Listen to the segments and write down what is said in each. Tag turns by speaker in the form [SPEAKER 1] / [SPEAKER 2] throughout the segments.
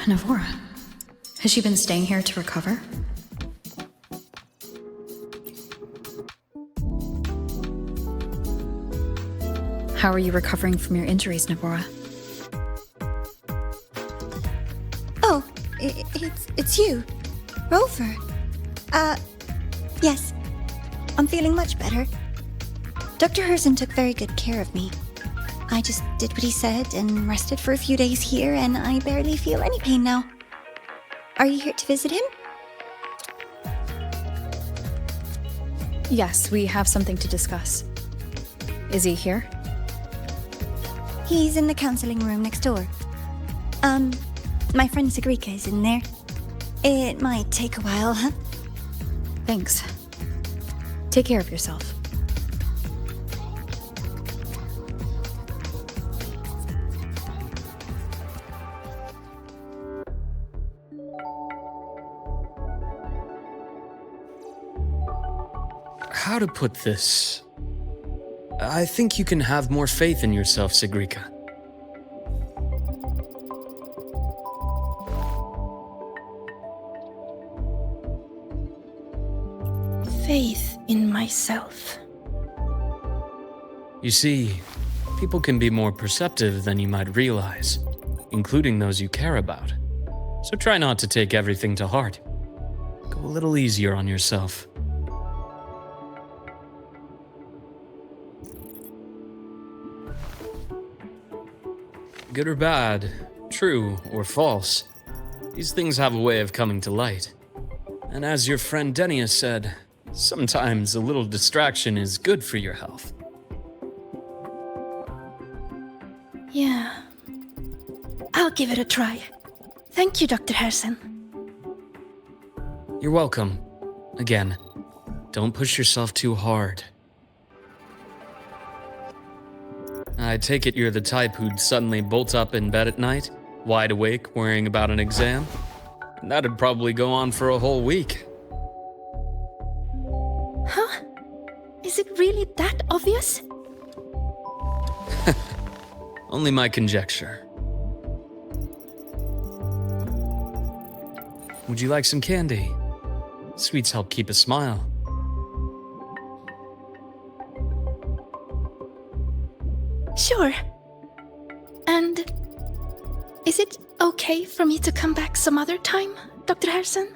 [SPEAKER 1] Nivora. Has she been staying here to recover? How are you recovering from your injuries, Nivora?
[SPEAKER 2] Oh, it's you. Rover. Yes. I'm feeling much better. Dr. Herssen took very good care of me. I just did what he said and rested for a few days here, and I barely feel any pain now. Are you here to visit him?
[SPEAKER 1] Yes, we have something to discuss. Is he here?
[SPEAKER 2] He's in the counseling room next door. My friend Segrika is in there. It might take a while, huh?
[SPEAKER 1] Thanks. Take care of yourself.
[SPEAKER 3] How to put this? I think you can have more faith in yourself, Segrika.
[SPEAKER 4] Faith in myself.
[SPEAKER 3] You see, people can be more perceptive than you might realize, including those you care about. So try not to take everything to heart. Go a little easier on yourself. Good or bad, true or false, these things have a way of coming to light. And as your friend Denia said, sometimes a little distraction is good for your health.
[SPEAKER 4] Yeah. I'll give it a try. Thank you, Dr. Herssen.
[SPEAKER 3] You're welcome. Again, don't push yourself too hard. I take it you're the type who'd suddenly bolt up in bed at night, wide awake, worrying about an exam? And that'd probably go on for a whole week.
[SPEAKER 4] Huh? Is it really that obvious?
[SPEAKER 3] Only my conjecture. Would you like some candy? Sweets help keep a smile.
[SPEAKER 4] Sure. And is it okay for me to come back some other time, Dr. Herssen?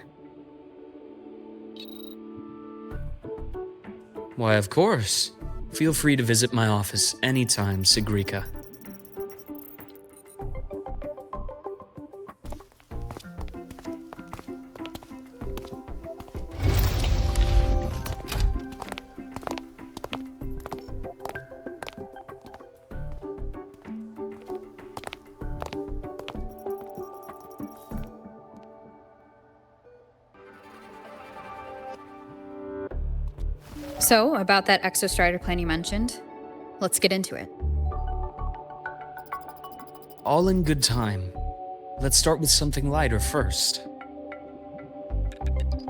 [SPEAKER 3] Why, of course. Feel free to visit my office anytime, Segrika.
[SPEAKER 1] So, about that exostrider plan you mentioned, let's get into it.
[SPEAKER 3] All in good time. Let's start with something lighter first.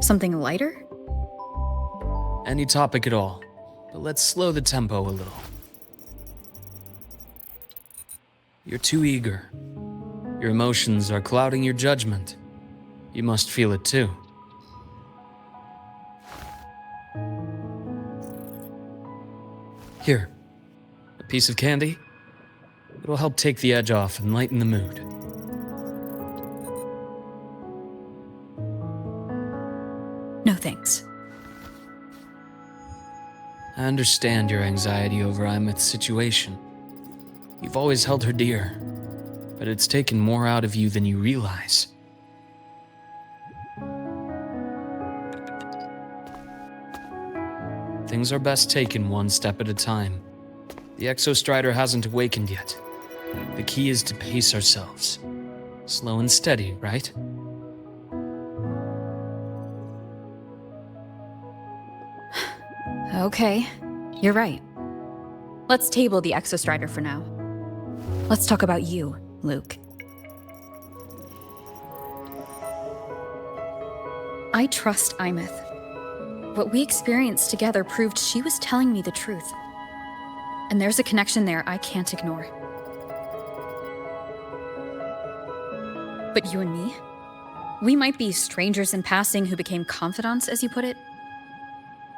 [SPEAKER 1] Something lighter?
[SPEAKER 3] Any topic at all, but let's slow the tempo a little. You're too eager. Your emotions are clouding your judgment. You must feel it too. Here, a piece of candy. It'll help take the edge off and lighten the mood.
[SPEAKER 1] No thanks.
[SPEAKER 3] I understand your anxiety over aemeath's situation. You've always held her dear, but it's taken more out of you than you realize. Things are best taken one step at a time. The exostrider hasn't awakened yet. The key is to pace ourselves. Slow and steady, right?
[SPEAKER 1] Okay, you're right. Let's table the exostrider for now. Let's talk about you, Luuk. I trust aemeath. What we experienced together proved she was telling me the truth. And there's a connection there I can't ignore. But you and me? We might be strangers in passing who became confidants, as you put it.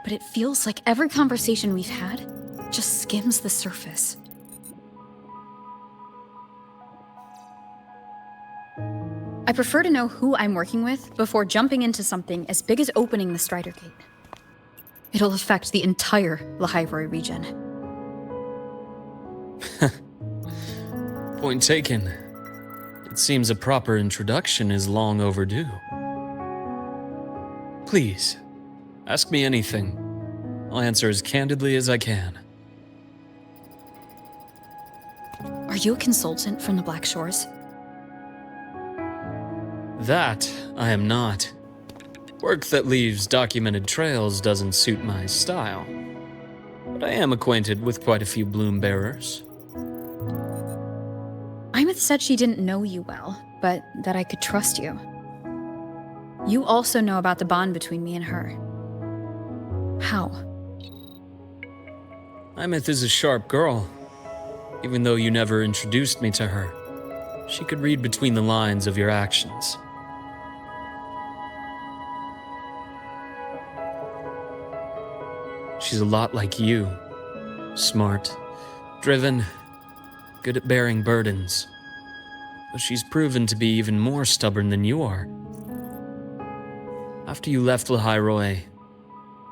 [SPEAKER 1] But it feels like every conversation we've had just skims the surface. I prefer to know who I'm working with before jumping into something as big as opening the Strider Gate. It'll affect the entire Lahairoi region.
[SPEAKER 3] Point taken. It seems a proper introduction is long overdue. Please, ask me anything. I'll answer as candidly as I can.
[SPEAKER 1] Are you a consultant from the Black Shores?
[SPEAKER 3] That I am not. Work that leaves documented trails doesn't suit my style. But I am acquainted with quite a few bloom bearers.
[SPEAKER 1] Aemeath said she didn't know you well, but that I could trust you. You also know about the bond between me and her. How?
[SPEAKER 3] Aemeath is a sharp girl. Even though you never introduced me to her, she could read between the lines of your actions. She's a lot like you. Smart, driven, good at bearing burdens. But she's proven to be even more stubborn than you are. After you left Lahairoi,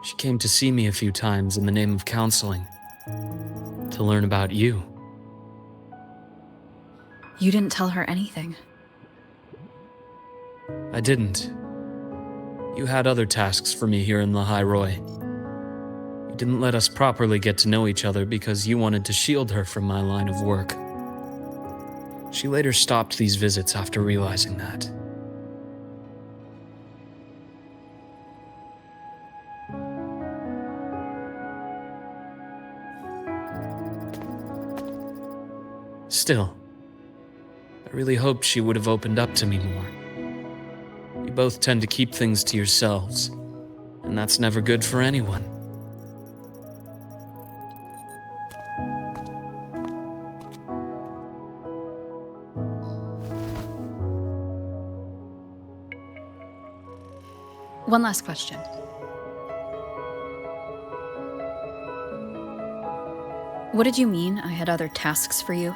[SPEAKER 3] she came to see me a few times in the name of counseling, to learn about you.
[SPEAKER 1] You didn't tell her anything.
[SPEAKER 3] I didn't. You had other tasks for me here in Lahairoi. You didn't let us properly get to know each other because you wanted to shield her from my line of work. She later stopped these visits after realizing that. Still, I really hoped she would have opened up to me more. You both tend to keep things to yourselves, and that's never good for anyone.
[SPEAKER 1] One last question. What did you mean I had other tasks for you?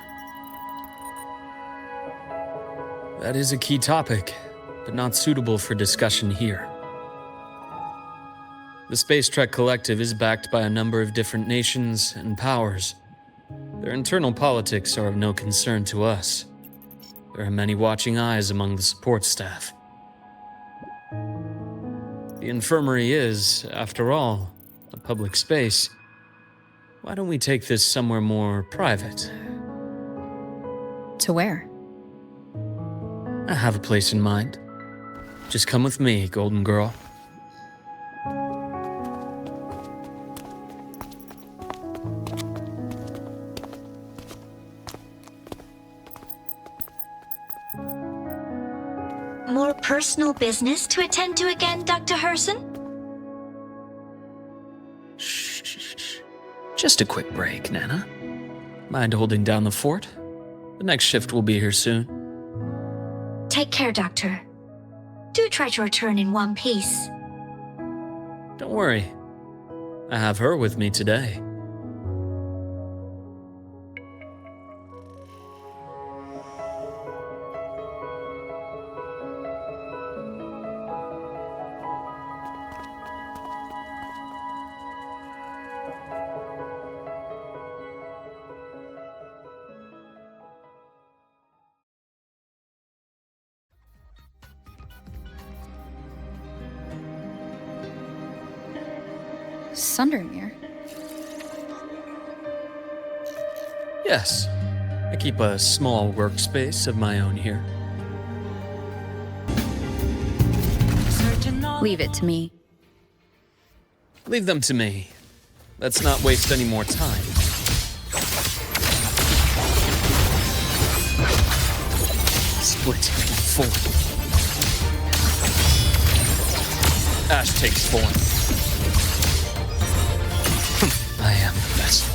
[SPEAKER 3] That is a key topic, but not suitable for discussion here. The Space Trek Collective is backed by a number of different nations and powers. Their internal politics are of no concern to us. There are many watching eyes among the support staff. The infirmary is, after all, a public space. Why don't we take this somewhere more private?
[SPEAKER 1] To where?
[SPEAKER 3] I have a place in mind. Just come with me, Golden Girl.
[SPEAKER 2] More personal business to attend to again, Dr. Herssen?
[SPEAKER 3] Shh. Just a quick break, Nana. Mind holding down the fort? The next shift will be here soon.
[SPEAKER 2] Take care, Doctor. Do try to return in one piece.
[SPEAKER 3] Don't worry. I have her with me today.
[SPEAKER 1] Sundermere?
[SPEAKER 3] Yes. I keep a small workspace of my own here.
[SPEAKER 1] Leave it to me.
[SPEAKER 3] Leave them to me. Let's not waste any more time. Split form. Ash takes form. I am the vessel.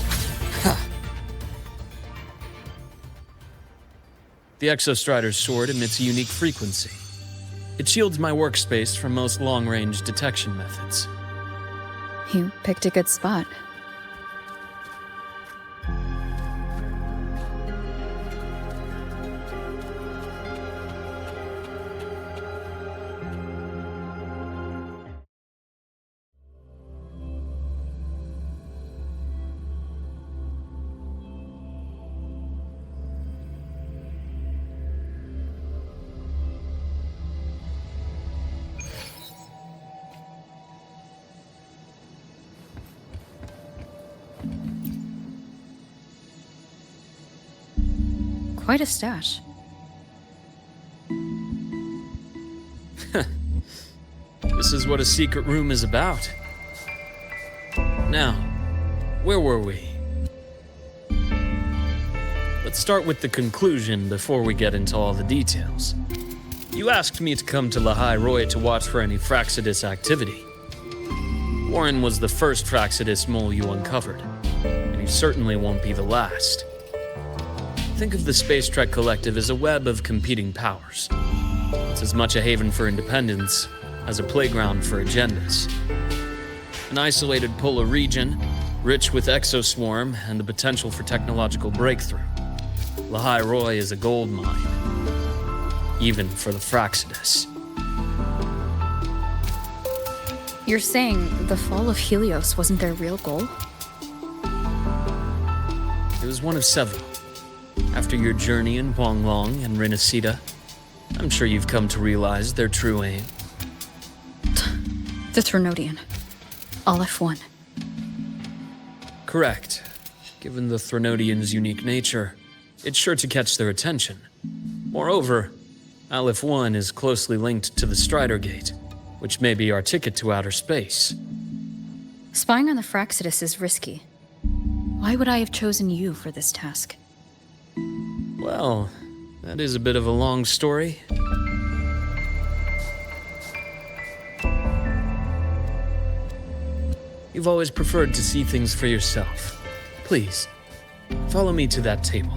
[SPEAKER 3] The Exostrider's sword emits a unique frequency. It shields my workspace from most long-range detection methods.
[SPEAKER 1] You picked a good spot. Quite a stash.
[SPEAKER 3] This is what a secret room is about. Now, where were we? Let's start with the conclusion before we get into all the details. You asked me to come to Lahai Roy to watch for any fractsidus activity. Warren was the first fractsidus mole you uncovered, and he certainly won't be the last. Think of the Space Trek Collective as a web of competing powers. It's as much a haven for independence as a playground for agendas. An isolated polar region, rich with exoswarm and the potential for technological breakthrough. Lahai Roy is a gold mine, even for the fractsidus.
[SPEAKER 1] You're saying the fall of Helios wasn't their real goal?
[SPEAKER 3] It was one of several. After your journey in Huanglong and Renacida, I'm sure you've come to realize their true aim.
[SPEAKER 1] The Trinodian. Aleph 1.
[SPEAKER 3] Correct. Given the Trinodian's unique nature, it's sure to catch their attention. Moreover, Aleph 1 is closely linked to the Strider Gate, which may be our ticket to outer space.
[SPEAKER 1] Spying on the fractsidus is risky. Why would I have chosen you for this task?
[SPEAKER 3] Well, that is a bit of a long story. You've always preferred to see things for yourself. Please, follow me to that table.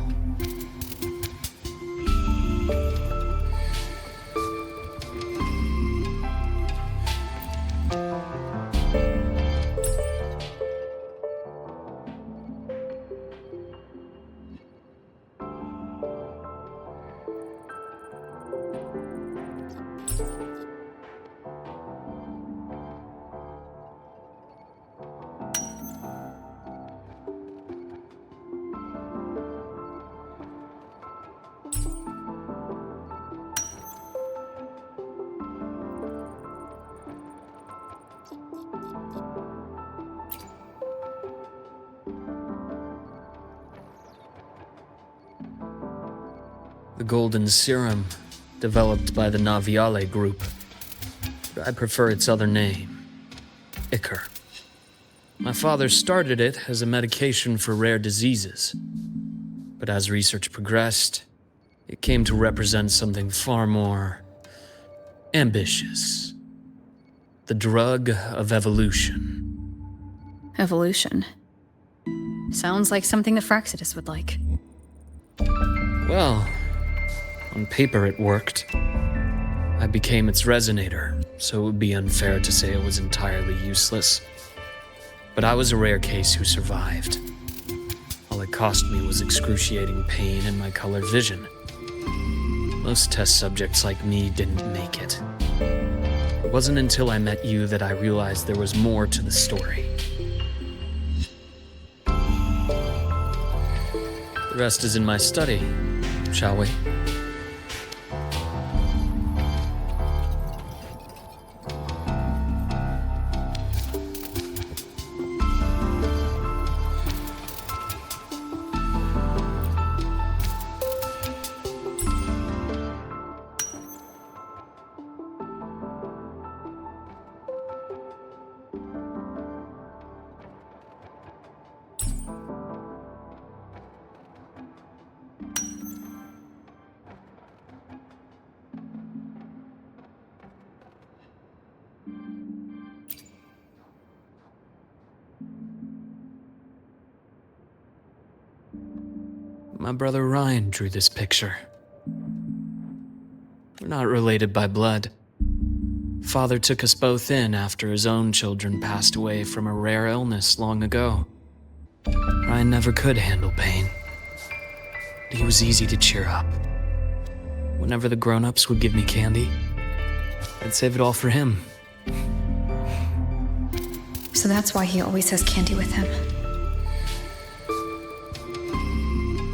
[SPEAKER 3] The golden serum, developed by the Naviale group. But I prefer its other name, Ichor. My father started it as a medication for rare diseases. But as research progressed, it came to represent something far more ambitious. The drug of evolution.
[SPEAKER 1] Evolution. Sounds like something the fractsidus would like.
[SPEAKER 3] Well, on paper it worked. I became its resonator, so it would be unfair to say it was entirely useless. But I was a rare case who survived. All it cost me was excruciating pain and my colored vision. Most test subjects like me didn't make it. It wasn't until I met you that I realized there was more to the story. The rest is in my study, shall we? My brother Ryan drew this picture. We're not related by blood. Father took us both in after his own children passed away from a rare illness long ago. Ryan never could handle pain. But he was easy to cheer up. Whenever the grown-ups would give me candy, I'd save it all for him.
[SPEAKER 1] So that's why he always has candy with him.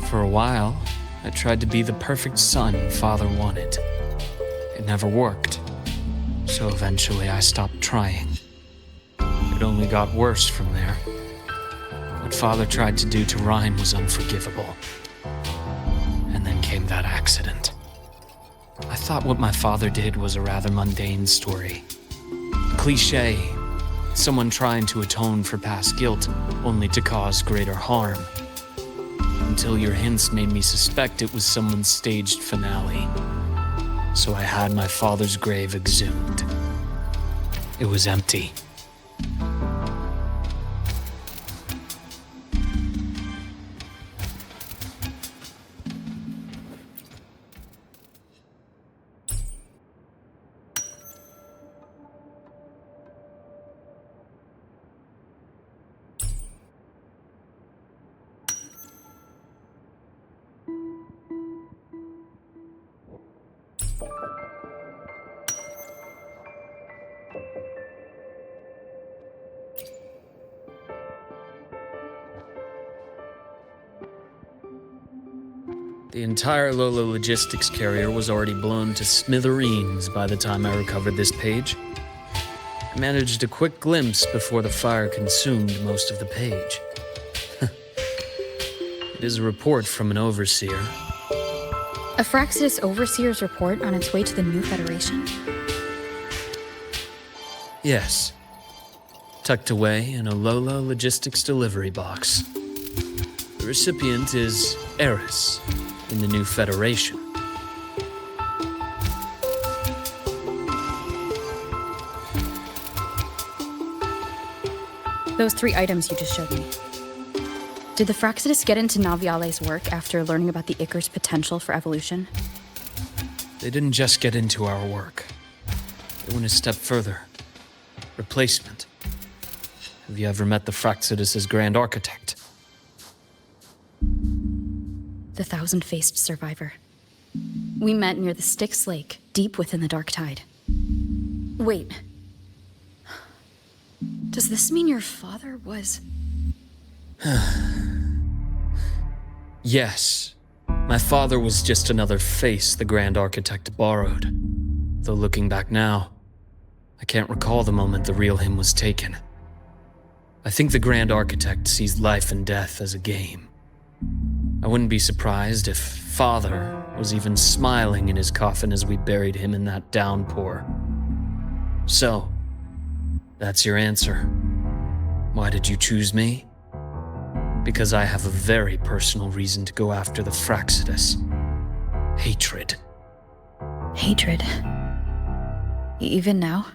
[SPEAKER 3] For a while, I tried to be the perfect son Father wanted. It never worked, so eventually I stopped trying. It only got worse from there. What Father tried to do to Ryan was unforgivable. And then came that accident. I thought what my father did was a rather mundane story. A cliché, someone trying to atone for past guilt only to cause greater harm. Until your hints made me suspect it was someone's staged finale. So I had my father's grave exhumed. It was empty. The entire Lola logistics carrier was already blown to smithereens by the time I recovered this page. I managed a quick glimpse before the fire consumed most of the page. It is a report from an overseer.
[SPEAKER 1] A fractsidus overseer's report on its way to the new Federation?
[SPEAKER 3] Yes. Tucked away in a Lola logistics delivery box. The recipient is Eris in the new Federation.
[SPEAKER 1] Those 3 items you just showed me. Did the fractsidus get into Naviale's work after learning about the Ichor's potential for evolution?
[SPEAKER 3] They didn't just get into our work. They went a step further. Replacement. Have you ever met the fractsidus' Grand Architect?
[SPEAKER 1] The thousand-faced survivor. We met near the Styx Lake, deep within the Dark Tide. Wait. Does this mean your father was...
[SPEAKER 3] Yes. My father was just another face the Grand Architect borrowed. Though looking back now, I can't recall the moment the real him was taken. I think the Grand Architect sees life and death as a game. I wouldn't be surprised if Father was even smiling in his coffin as we buried him in that downpour. So, that's your answer. Why did you choose me? Because I have a very personal reason to go after the fractsidus. Hatred.
[SPEAKER 1] Hatred? Even now?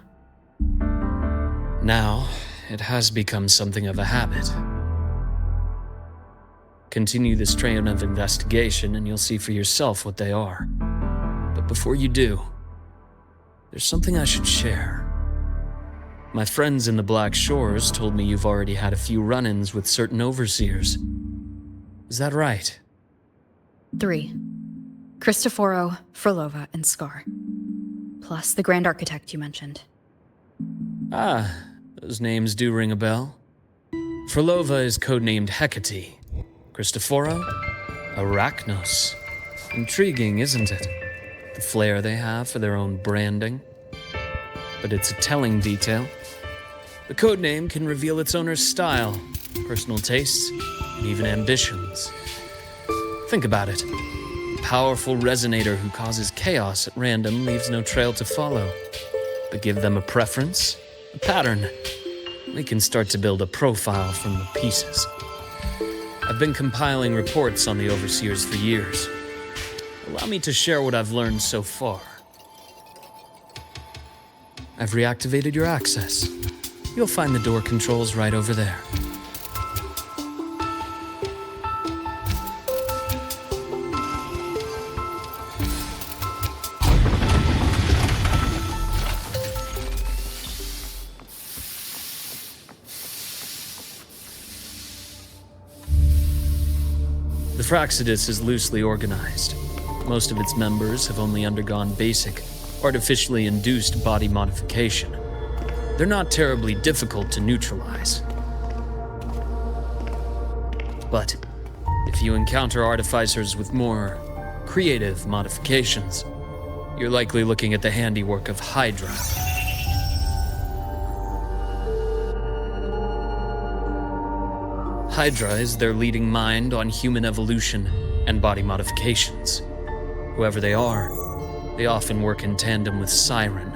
[SPEAKER 3] Now, it has become something of a habit. Continue this train of investigation and you'll see for yourself what they are. But before you do, there's something I should share. My friends in the Black Shores told me you've already had a few run-ins with certain overseers. Is that right?
[SPEAKER 1] 3. Cristoforo, Frolova, and Scar. Plus the Grand Architect you mentioned.
[SPEAKER 3] Ah, those names do ring a bell. Frolova is codenamed Hecate. Cristoforo? Arachnos. Intriguing, isn't it? The flair they have for their own branding. But it's a telling detail. The codename can reveal its owner's style, personal tastes, and even ambitions. Think about it. A powerful resonator who causes chaos at random leaves no trail to follow. But give them a preference, a pattern. We can start to build a profile from the pieces. I've been compiling reports on the overseers for years. Allow me to share what I've learned so far. I've reactivated your access. You'll find the door controls right over there. fractsidus is loosely organized. Most of its members have only undergone basic, artificially induced body modification. They're not terribly difficult to neutralize. But if you encounter artificers with more creative modifications, you're likely looking at the handiwork of Hydra. Hydra is their leading mind on human evolution and body modifications. Whoever they are, they often work in tandem with Siren.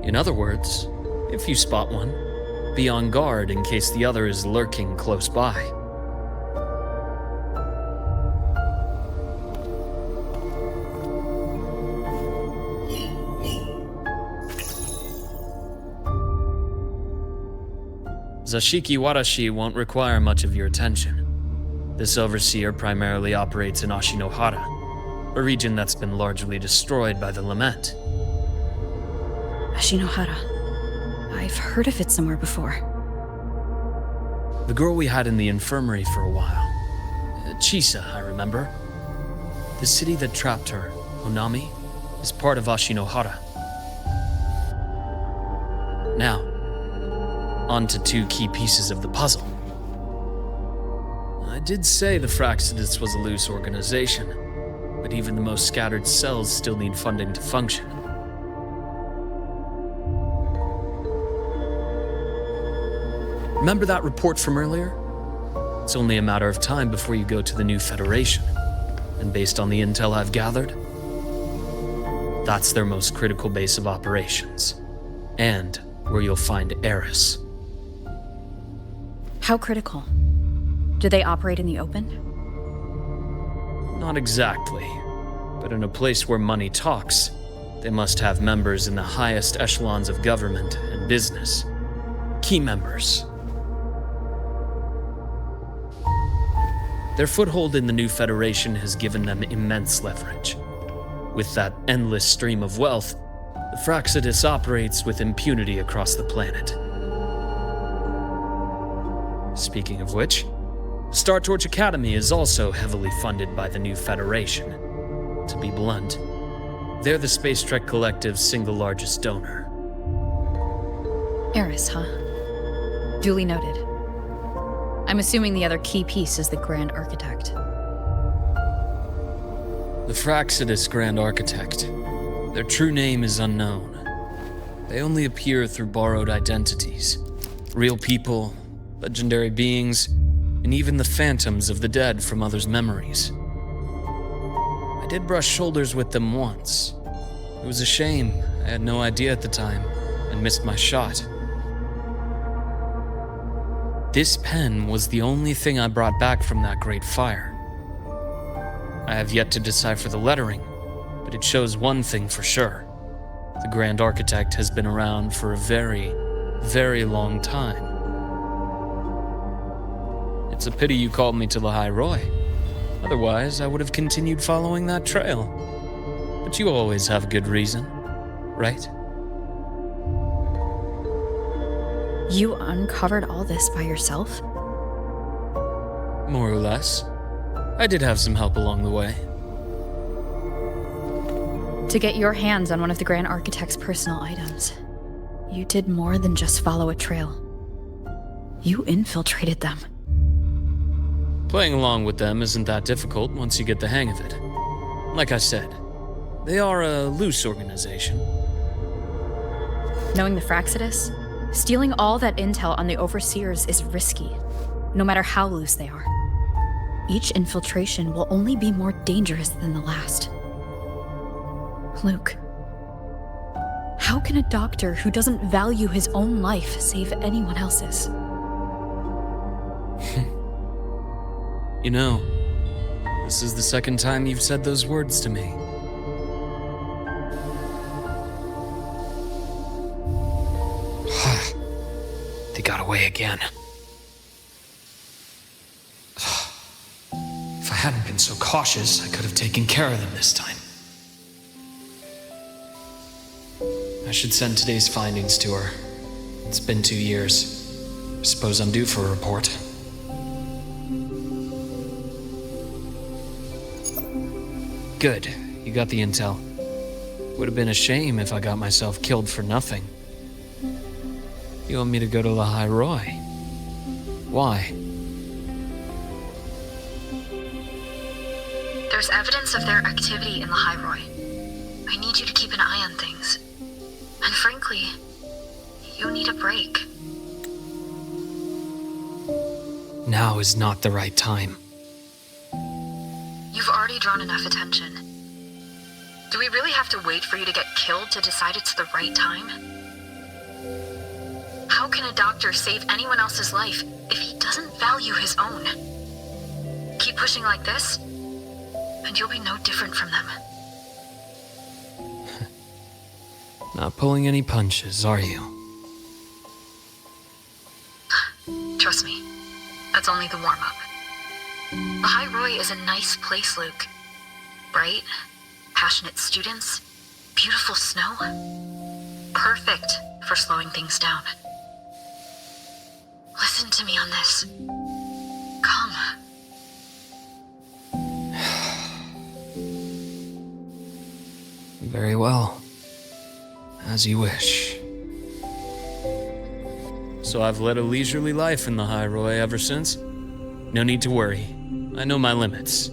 [SPEAKER 3] In other words, if you spot one, be on guard in case the other is lurking close by. Zashiki Warashi won't require much of your attention. This overseer primarily operates in Ashinohara, a region that's been largely destroyed by the Lament.
[SPEAKER 1] Ashinohara. I've heard of it somewhere before.
[SPEAKER 3] The girl we had in the infirmary for a while. Chisa, I remember. The city that trapped her, Honami, is part of Ashinohara. Now, on to two key pieces of the puzzle. I did say the fractsidus was a loose organization, but even the most scattered cells still need funding to function. Remember that report from earlier? It's only a matter of time before you go to the new Federation, and based on the intel I've gathered, that's their most critical base of operations, and where you'll find Eris.
[SPEAKER 1] How critical? Do they operate in the open?
[SPEAKER 3] Not exactly, but in a place where money talks, they must have members in the highest echelons of government and business. Key members. Their foothold in the new Federation has given them immense leverage. With that endless stream of wealth, the fractsidus operates with impunity across the planet. Speaking of which, Star Torch Academy is also heavily funded by the new Federation. To be blunt, they're the Space Trek Collective's single largest donor.
[SPEAKER 1] Eris, huh? Duly noted. I'm assuming the other key piece is the Grand Architect.
[SPEAKER 3] The fractsidus Grand Architect. Their true name is unknown. They only appear through borrowed identities. Real people, legendary beings, and even the phantoms of the dead from others' memories. I did brush shoulders with them once. It was a shame. I had no idea at the time, and missed my shot. This pen was the only thing I brought back from that great fire. I have yet to decipher the lettering, but it shows one thing for sure. The Grand Architect has been around for a very, very long time. It's a pity you called me to the High Roy. Otherwise, I would have continued following that trail. But you always have a good reason, right?
[SPEAKER 1] You uncovered all this by yourself?
[SPEAKER 3] More or less. I did have some help along the way.
[SPEAKER 1] To get your hands on one of the Grand Architect's personal items, you did more than just follow a trail. You infiltrated them.
[SPEAKER 3] Playing along with them isn't that difficult once you get the hang of it. Like I said, they are a loose organization.
[SPEAKER 1] Knowing the fractsidus, stealing all that intel on the Overseers is risky, no matter how loose they are. Each infiltration will only be more dangerous than the last. Luuk, how can a doctor who doesn't value his own life save anyone else's?
[SPEAKER 3] You know, this is the second time you've said those words to me. They got away again. If I hadn't been so cautious, I could have taken care of them this time. I should send today's findings to her. It's been 2 years. I suppose I'm due for a report. Good. You got the intel. Would have been a shame if I got myself killed for nothing. You want me to go to the High Roy? Why?
[SPEAKER 1] There's evidence of their activity in the High Roy. I need you to keep an eye on things. And frankly, you need a break.
[SPEAKER 3] Now is not the right time.
[SPEAKER 1] You've already drawn enough attention. Do we really have to wait for you to get killed to decide it's the right time? How can a doctor save anyone else's life if he doesn't value his own? Keep pushing like this, and you'll be no different from them.
[SPEAKER 3] Not pulling any punches, are you?
[SPEAKER 1] Trust me, that's only the warm-up. The High Roy is a nice place, Luke. Bright, passionate students, beautiful snow. Perfect for slowing things down. Listen to me on this. Come.
[SPEAKER 3] Very well. As you wish. So I've led a leisurely life in the High Roy ever since. No need to worry. I know my limits.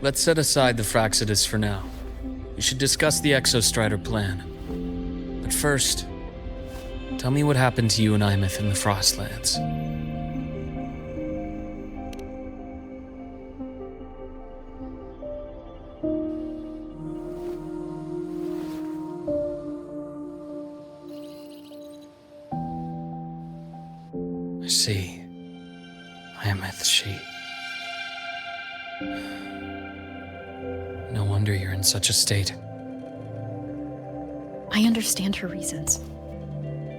[SPEAKER 3] Let's set aside the fractsidus for now. We should discuss the exostrider plan. But first, tell me what happened to you and aemeath in the Frostlands. I see. Aemeath, she... No wonder you're in such a state.
[SPEAKER 1] I understand her reasons.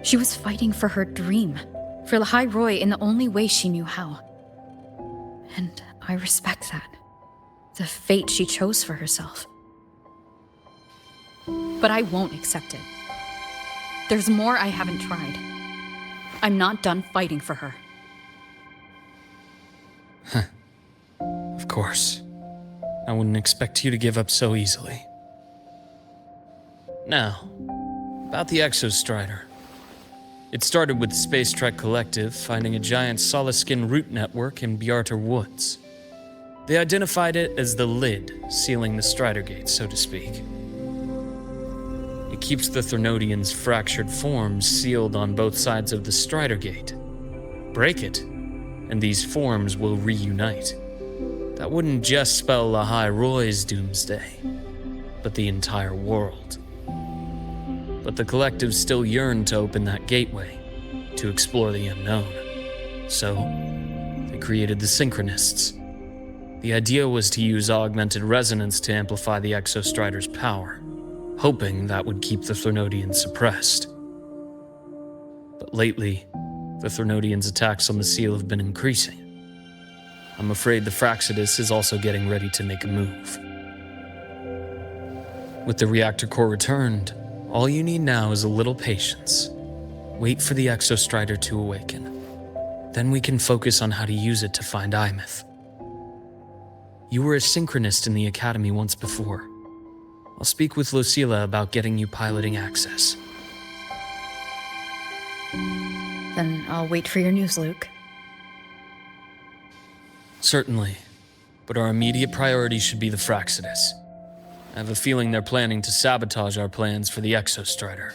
[SPEAKER 1] She was fighting for her dream, for the High Roy in the only way she knew how. And I respect that. The fate she chose for herself. But I won't accept it. There's more I haven't tried. I'm not done fighting for her.
[SPEAKER 3] Of course. I wouldn't expect you to give up so easily. Now, about the exostrider. It started with the Space Trek Collective finding a giant solid-skin root network in Bjartar Woods. They identified it as the lid, sealing the Strider Gate, so to speak. It keeps the Threnodians' fractured forms sealed on both sides of the Strider Gate. Break it, and these forms will reunite. That wouldn't just spell the High Roy's doomsday, but the entire world. But the Collective still yearned to open that gateway, to explore the unknown. So, they created the Synchronists. The idea was to use augmented resonance to amplify the exostrider's power, hoping that would keep the Threnodians suppressed. But lately, the Threnodians' attacks on the seal have been increasing. I'm afraid the fractsidus is also getting ready to make a move. With the reactor core returned, all you need now is a little patience. Wait for the exostrider to awaken. Then we can focus on how to use it to find aemeath. You were a synchronist in the academy once before. I'll speak with Lucilla about getting you piloting access.
[SPEAKER 1] Then I'll wait for your news, Luke.
[SPEAKER 3] Certainly, but our immediate priority should be the fractsidus. I have a feeling they're planning to sabotage our plans for the exostrider.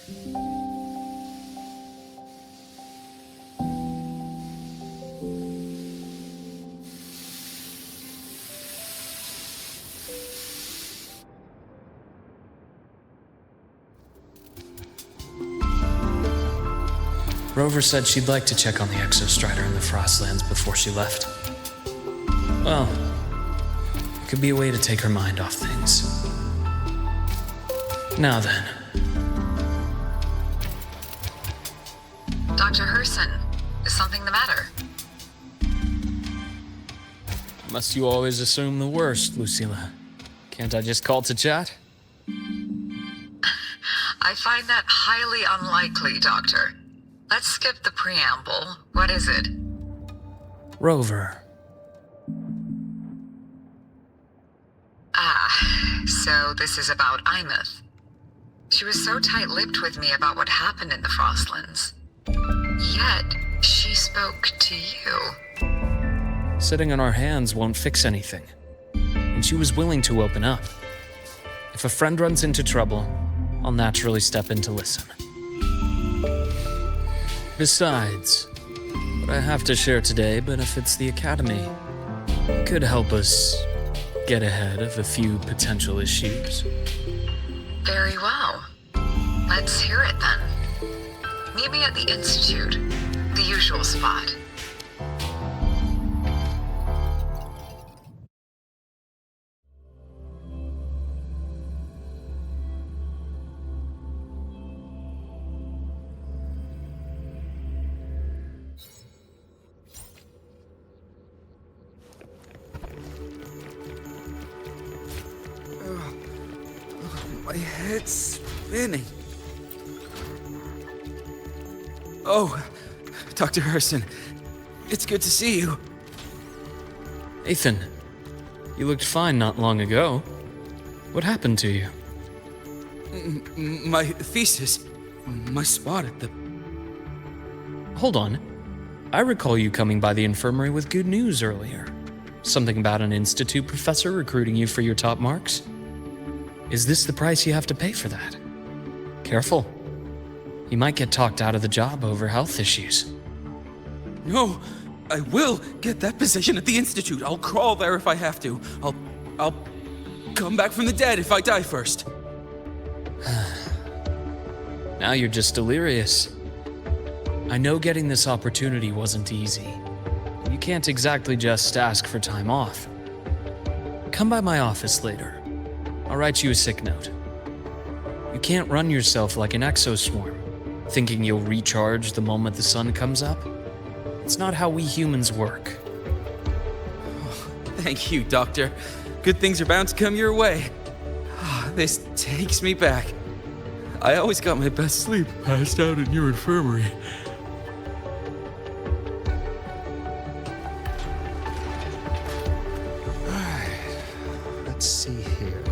[SPEAKER 3] Rover said she'd like to check on the exostrider in the Frostlands before she left. Well, it could be a way to take her mind off things. Now then.
[SPEAKER 1] Dr. Herssen, is something the matter?
[SPEAKER 3] Must you always assume the worst, Lucilla? Can't I just call to chat?
[SPEAKER 5] I find that highly unlikely, Doctor. Let's skip the preamble.
[SPEAKER 1] What is it?
[SPEAKER 3] Rover.
[SPEAKER 1] Ah, so this is about aemeath. She was so tight-lipped with me about what happened in the Frostlands. Yet, she spoke to you.
[SPEAKER 3] Sitting on our hands won't fix anything. And she was willing to open up. If a friend runs into trouble, I'll naturally step in to listen. Besides, what I have to share today benefits the Academy. It could help us get ahead of a few potential issues.
[SPEAKER 1] Very well. Let's hear it then. Meet me at the Institute, the usual spot.
[SPEAKER 5] My head's spinning. Oh, Dr. Herssen, it's good to see you.
[SPEAKER 3] Ethan, you looked fine not long ago. What happened to you?
[SPEAKER 5] My thesis, my spot at the...
[SPEAKER 3] Hold on. I recall you coming by the infirmary with good news earlier. Something about an institute professor recruiting you for your top marks? Is this the price you have to pay for that? Careful. You might get talked out of the job over health issues.
[SPEAKER 5] No, I will get that position at the Institute. I'll crawl there if I have to. I'll come back from the dead if I die first.
[SPEAKER 3] Now you're just delirious. I know getting this opportunity wasn't easy. You can't exactly just ask for time off. Come by my office later. I'll write you a sick note. You can't run yourself like an exoswarm, thinking you'll recharge the moment the sun comes up. It's not how we humans work.
[SPEAKER 5] Oh, thank you, Doctor. Good things are bound to come your way. This takes me back. I always got my best sleep passed out in your infirmary.
[SPEAKER 6] Let's see here.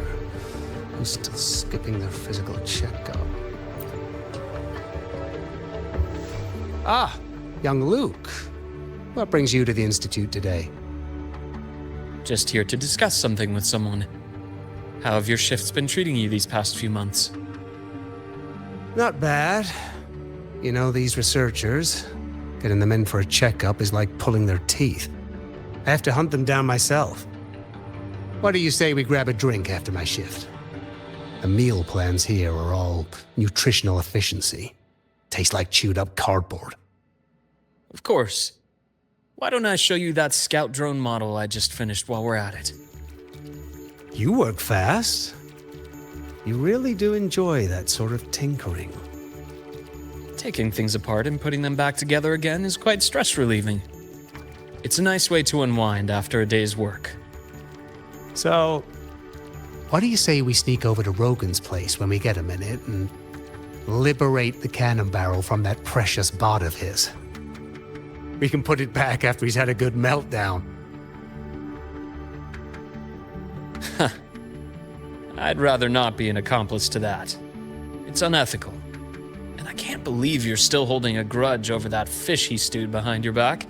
[SPEAKER 6] Who's still skipping their physical checkup? Ah, young Luuk. What brings you to the Institute today?
[SPEAKER 3] Just here to discuss something with someone. How have your shifts been treating you these past few months?
[SPEAKER 6] Not bad. You know, these researchers, getting them in for a checkup is like pulling their teeth. I have to hunt them down myself. What do you say we grab a drink after my shift? The meal plans here are all nutritional efficiency. Taste like chewed up cardboard.
[SPEAKER 3] Of course. Why don't I show you that scout drone model I just finished while we're at it?
[SPEAKER 6] You work fast. You really do enjoy that sort of tinkering.
[SPEAKER 3] Taking things apart and putting them back together again is quite stress-relieving. It's a nice way to unwind after a day's work.
[SPEAKER 6] So, what do you say we sneak over to Rogan's place when we get a minute and liberate the cannon barrel from that precious bot of his? We can put it back after he's had a good meltdown.
[SPEAKER 3] I'd rather not be an accomplice to that. It's unethical. And I can't believe you're still holding a grudge over that fish he stewed behind your back.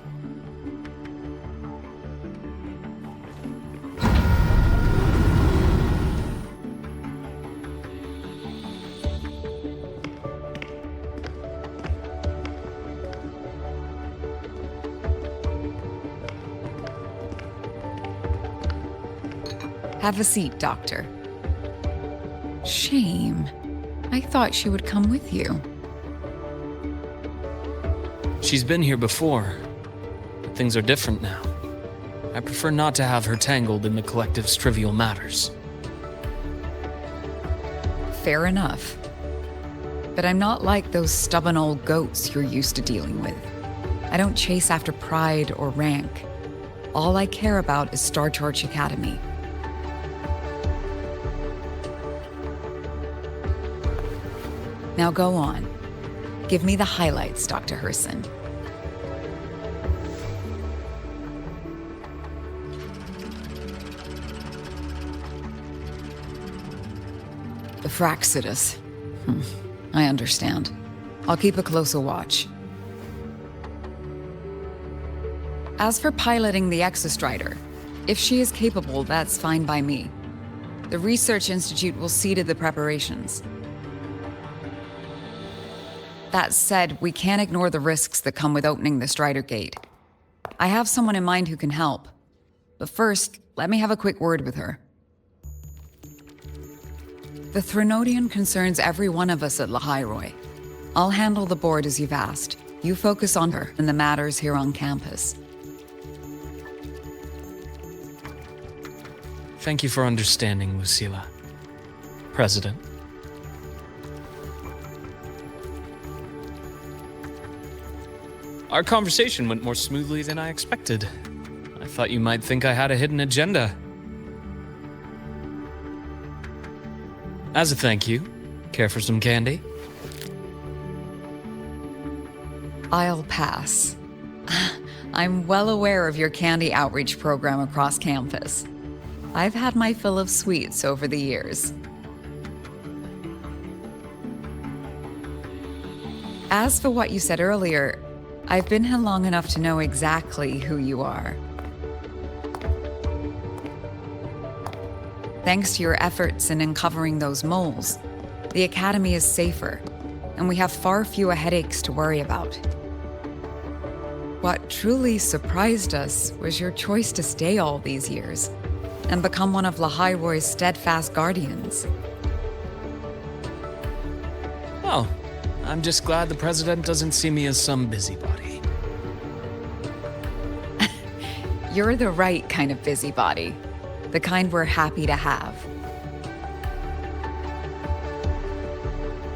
[SPEAKER 7] Have a seat, Doctor. Shame. I thought she would come with you.
[SPEAKER 3] She's been here before, but things are different now. I prefer not to have her tangled in the collective's trivial matters.
[SPEAKER 7] Fair enough. But I'm not like those stubborn old goats you're used to dealing with. I don't chase after pride or rank. All I care about is Star Torch Academy. Now go on. Give me the highlights, Dr. Herssen. Fractsidus. I understand. I'll keep a closer watch. As for piloting the Exostrider, if she is capable, that's fine by me. The Research Institute will see to the preparations. That said, we can't ignore the risks that come with opening the Strider Gate. I have someone in mind who can help. But first, let me have a quick word with her. The Threnodian concerns every one of us at Lahairoi. I'll handle the board as you've asked. You focus on her and the matters here on campus.
[SPEAKER 3] Thank you for understanding, Lucilla. President. Our conversation went more smoothly than I expected. I thought you might think I had a hidden agenda. As a thank you, care for some candy?
[SPEAKER 7] I'll pass. I'm well aware of your candy outreach program across campus. I've had my fill of sweets over the years. As for what you said earlier, I've been here long enough to know exactly who you are. Thanks to your efforts in uncovering those moles, the Academy is safer, and we have far fewer headaches to worry about. What truly surprised us was your choice to stay all these years and become one of Lahairoi's steadfast guardians.
[SPEAKER 3] Well, I'm just glad the President doesn't see me as some busybody.
[SPEAKER 7] You're the right kind of busybody. The kind we're happy to have.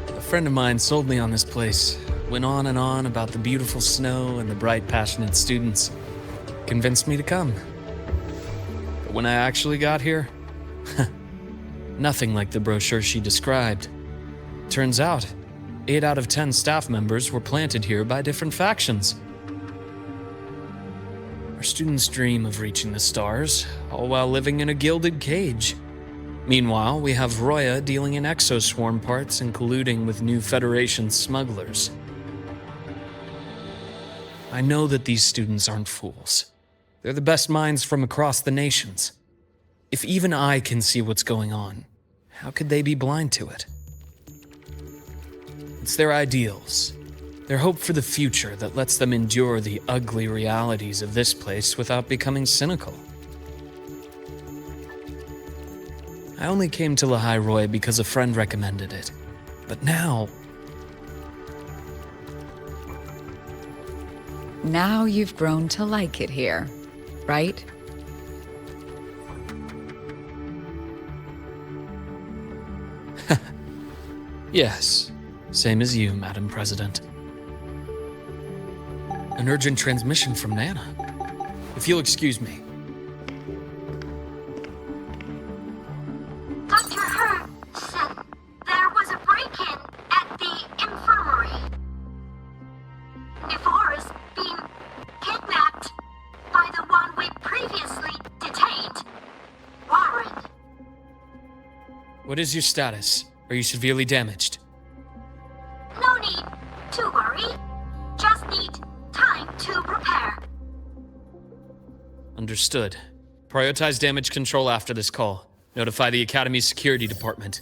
[SPEAKER 3] A friend of mine sold me on this place. Went on and on about the beautiful snow and the bright, passionate students. Convinced me to come. But when I actually got here, nothing like the brochure she described. Turns out, 8 out of 10 staff members were planted here by different factions. Our students dream of reaching the stars, all while living in a gilded cage. Meanwhile, we have Roya dealing in exoswarm parts and colluding with new Federation smugglers. I know that these students aren't fools. They're the best minds from across the nations. If even I can see what's going on, how could they be blind to it? It's their ideals, their hope for the future that lets them endure the ugly realities of this place without becoming cynical. I only came to Lahairoi because a friend recommended it. But now
[SPEAKER 7] you've grown to like it here, right?
[SPEAKER 3] Yes, same as you, Madam President. An urgent transmission from Nana. If you'll excuse me.
[SPEAKER 1] Dr. Herssen, there was a break-in at the infirmary. Nivora's being kidnapped by the one we previously detained, Warren.
[SPEAKER 3] What is your status? Are you severely damaged?
[SPEAKER 1] No need to worry. Just need time to prepare.
[SPEAKER 3] Understood. Prioritize damage control after this call. Notify the Academy's security department.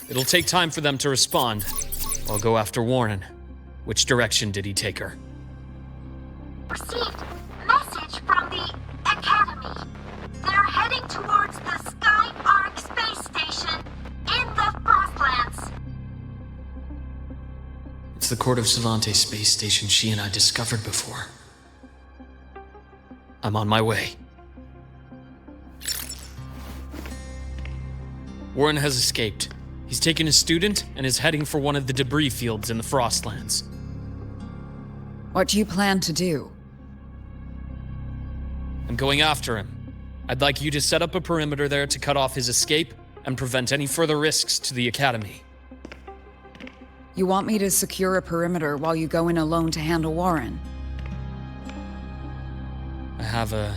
[SPEAKER 3] It'll take time for them to respond. I'll go after Warren. Which direction did he take her?
[SPEAKER 1] Received message from the Academy. They're heading towards the Sky Arc space station in the Frostlands.
[SPEAKER 3] It's the Court of Savante space station she and I discovered before. I'm on my way. Warren has escaped. He's taken a student and is heading for one of the debris fields in the Frostlands.
[SPEAKER 7] What do you plan to do?
[SPEAKER 3] I'm going after him. I'd like you to set up a perimeter there to cut off his escape and prevent any further risks to the Academy.
[SPEAKER 7] You want me to secure a perimeter while you go in alone to handle Warren?
[SPEAKER 3] I have a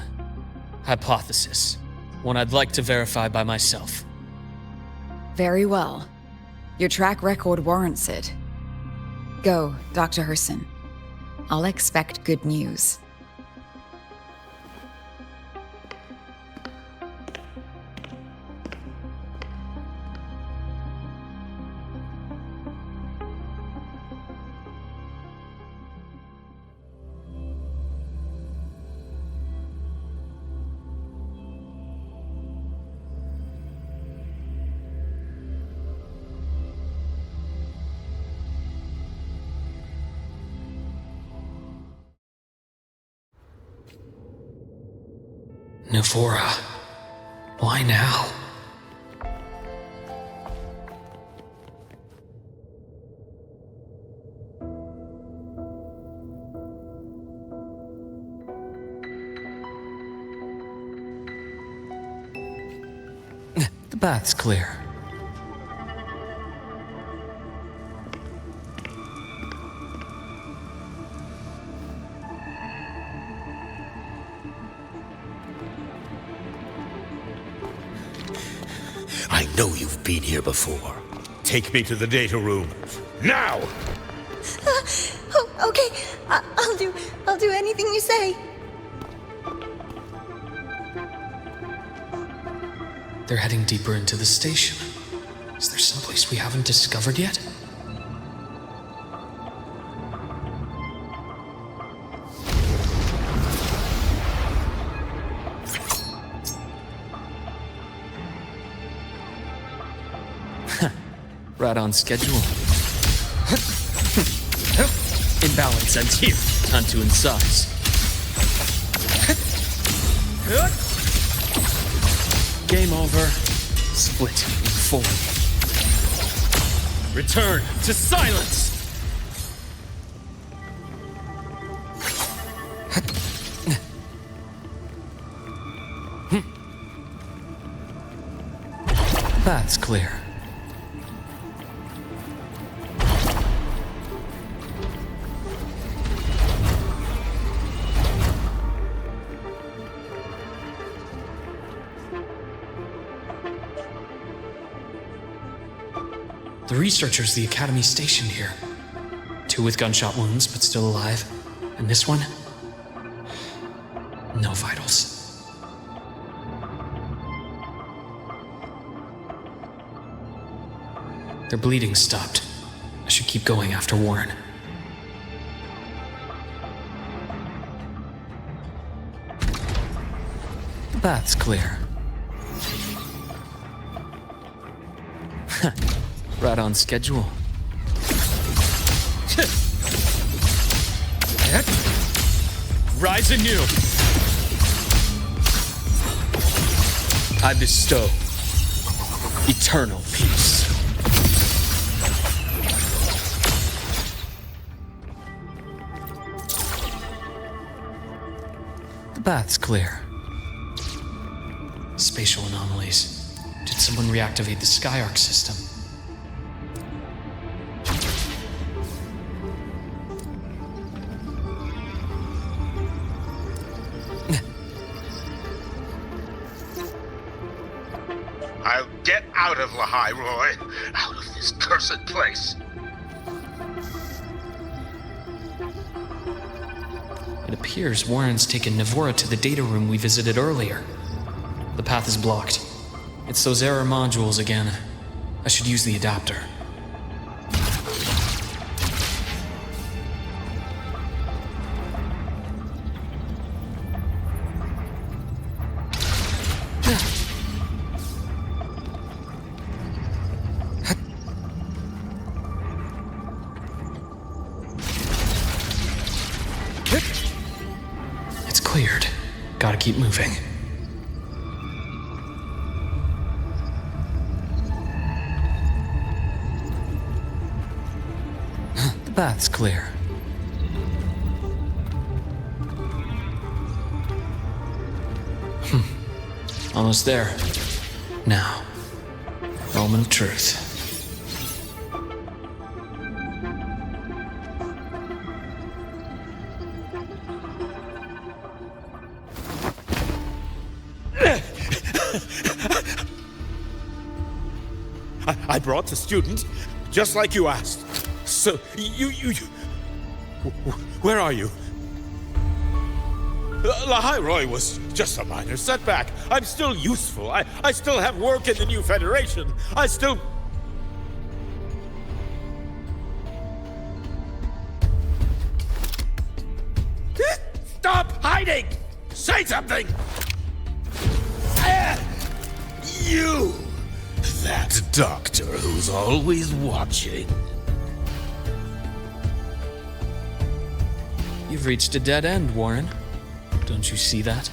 [SPEAKER 3] hypothesis, one I'd like to verify by myself.
[SPEAKER 7] Very well. Your track record warrants it. Go, Dr. Herssen. I'll expect good news.
[SPEAKER 3] Nivora. Why now? The bath's clear.
[SPEAKER 8] I know you've been here before. Take me to the data room. Now!
[SPEAKER 2] Oh, okay. I'll do anything you say.
[SPEAKER 3] They're heading deeper into the station. Is there someplace we haven't discovered yet? Right on schedule. Imbalance ends here. Time to incise. Game over. Split in 4. Return to silence! That's clear. The researchers the Academy stationed here. 2 with gunshot wounds, but still alive. And this one? No vitals. Their bleeding stopped. I should keep going after Warren. The bath's clear. Right on schedule. Rise anew. I bestow eternal peace. The bath's clear. Spatial anomalies. Did someone reactivate the Skyarc system?
[SPEAKER 8] I'll get out of Lahai, Roy. Out of this cursed place.
[SPEAKER 3] It appears Warren's taken Nivora to the data room we visited earlier. The path is blocked. It's those error modules again. I should use the adapter. It's cleared. Gotta keep moving. The bath's clear. Almost there. Now, moment of truth.
[SPEAKER 8] I brought the student, just like you asked. So, where are you? Lahai was just a minor setback. I'm still useful. I still have work in the new Federation. I still... Stop hiding! Say something! You! That doctor who's always watching.
[SPEAKER 3] You've reached a dead end, Warren. Don't you see that?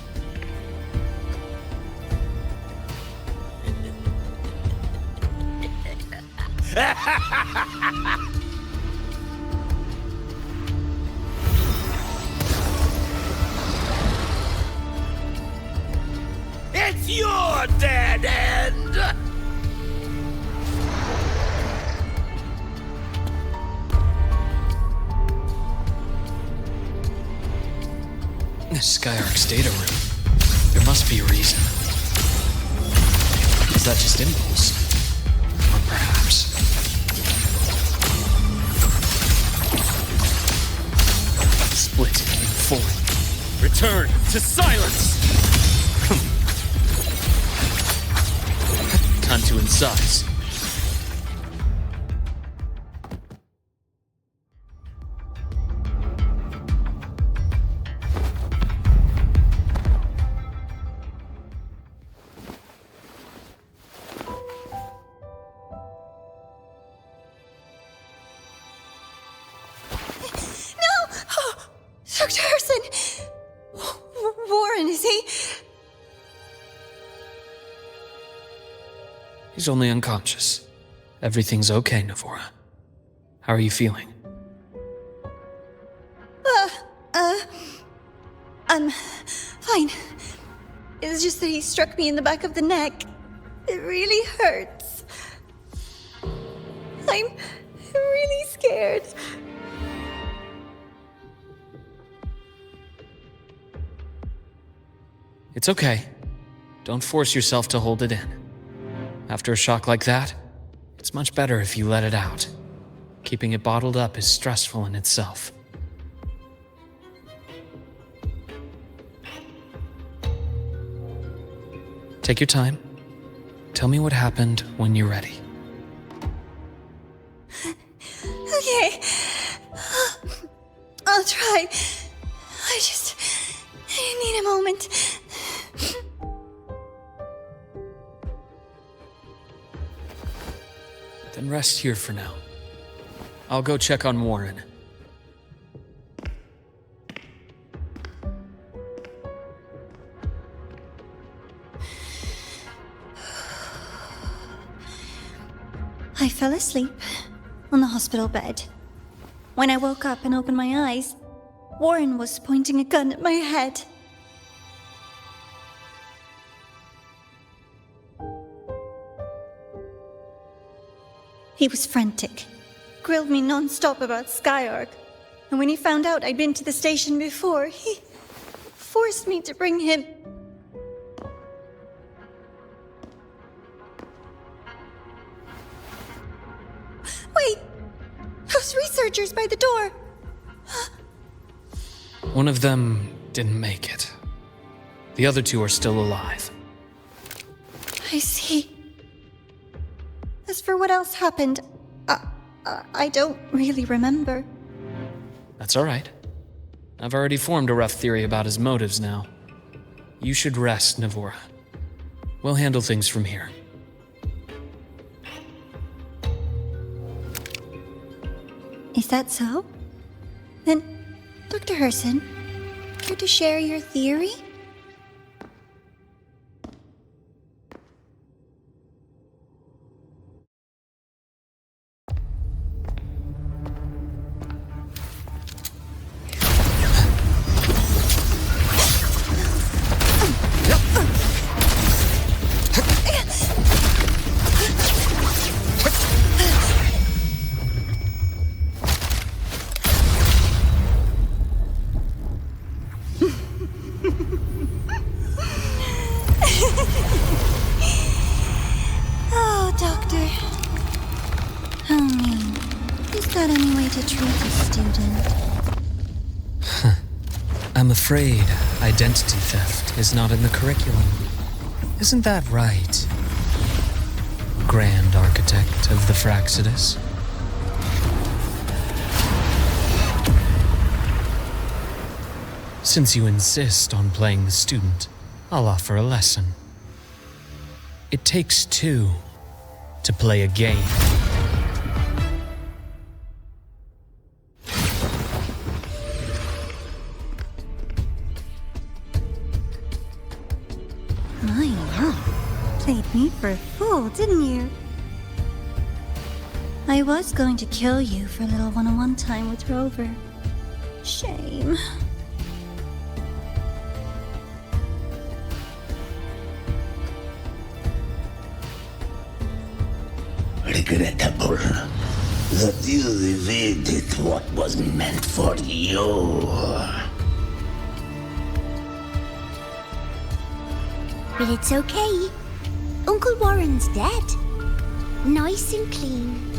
[SPEAKER 8] It's your dead end!
[SPEAKER 3] Skyark's data room. There must be a reason. Is that just impulse? Or perhaps... split in four. Return to silence! Time to incise.
[SPEAKER 2] Dr. Herssen! Warren, is he?
[SPEAKER 3] He's only unconscious. Everything's okay, Nivora. How are you feeling?
[SPEAKER 2] I'm fine. It's just that he struck me in the back of the neck. It really hurts. I'm really scared.
[SPEAKER 3] It's okay. Don't force yourself to hold it in. After a shock like that, it's much better if you let it out. Keeping it bottled up is stressful in itself. Take your time. Tell me what happened when you're ready.
[SPEAKER 2] Okay. I'll try. I need a moment.
[SPEAKER 3] Then rest here for now. I'll go check on Warren.
[SPEAKER 2] I fell asleep on the hospital bed. When I woke up and opened my eyes, Warren was pointing a gun at my head. He was frantic, grilled me non-stop about Skyark, and when he found out I'd been to the station before, he forced me to bring him. Wait! Those researchers by the door!
[SPEAKER 3] One of them didn't make it. The other two are still alive.
[SPEAKER 2] I see. As for what else happened, I don't really remember.
[SPEAKER 3] That's all right. I've already formed a rough theory about his motives now. You should rest, Nivora. We'll handle things from here.
[SPEAKER 2] Is that so? Then, Dr. Herssen, care to share your theory? way to treat a student.
[SPEAKER 3] I'm afraid identity theft is not in the curriculum. Isn't that right, Grand Architect of the Fractsidus? Since you insist on playing the student, I'll offer a lesson. It takes two to play a game.
[SPEAKER 2] My love, played me for a fool, didn't you? I was going to kill you for a little one-on-one time with Rover. Shame.
[SPEAKER 9] Regrettable that you evaded what was meant for you.
[SPEAKER 10] But it's okay. Uncle Warren's dead. Nice and clean.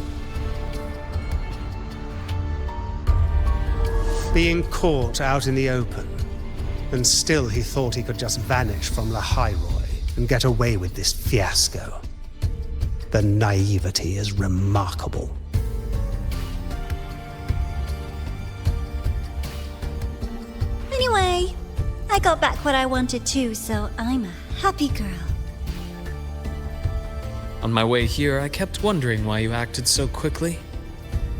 [SPEAKER 6] Being caught out in the open, and still he thought he could just vanish from the High Roy and get away with this fiasco. The naivety is remarkable.
[SPEAKER 2] Anyway, I got back what I wanted too, so I'm a happy girl.
[SPEAKER 3] On my way here, I kept wondering why you acted so quickly.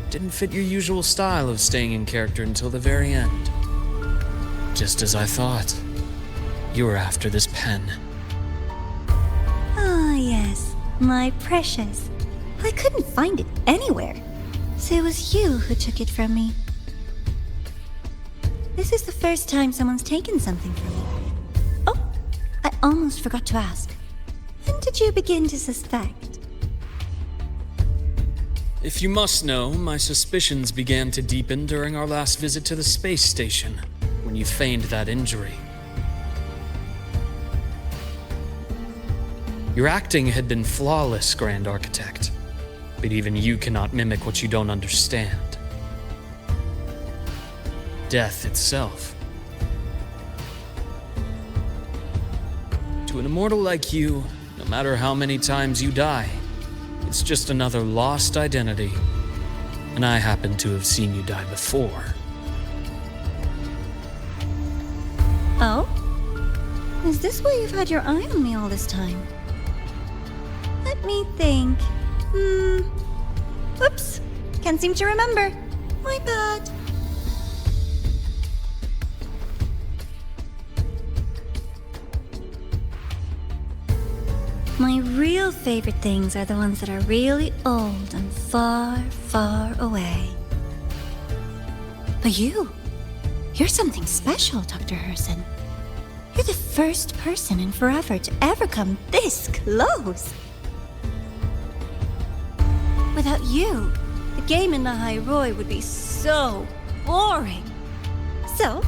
[SPEAKER 3] Didn't fit your usual style of staying in character until the very end. Just as I thought. You were after this pen.
[SPEAKER 2] Ah, yes, my precious. I couldn't find it anywhere, so it was you who took it from me. This is the first time someone's taken something from me. Oh, I almost forgot to ask. When did you begin to suspect?
[SPEAKER 3] If you must know, my suspicions began to deepen during our last visit to the space station, when you feigned that injury. Your acting had been flawless, Grand Architect, but even you cannot mimic what you don't understand. Death itself. To an immortal like you, no matter how many times you die, it's just another lost identity. And I happen to have seen you die before.
[SPEAKER 2] Oh? Is this why you've had your eye on me all this time? Let me think. Whoops. Can't seem to remember. My bad. My real favorite things are the ones that are really old and far, far away. But you're something special, Dr. Herssen. You're the first person in forever to ever come this close. Without you, the game in the High Roy would be so boring. So,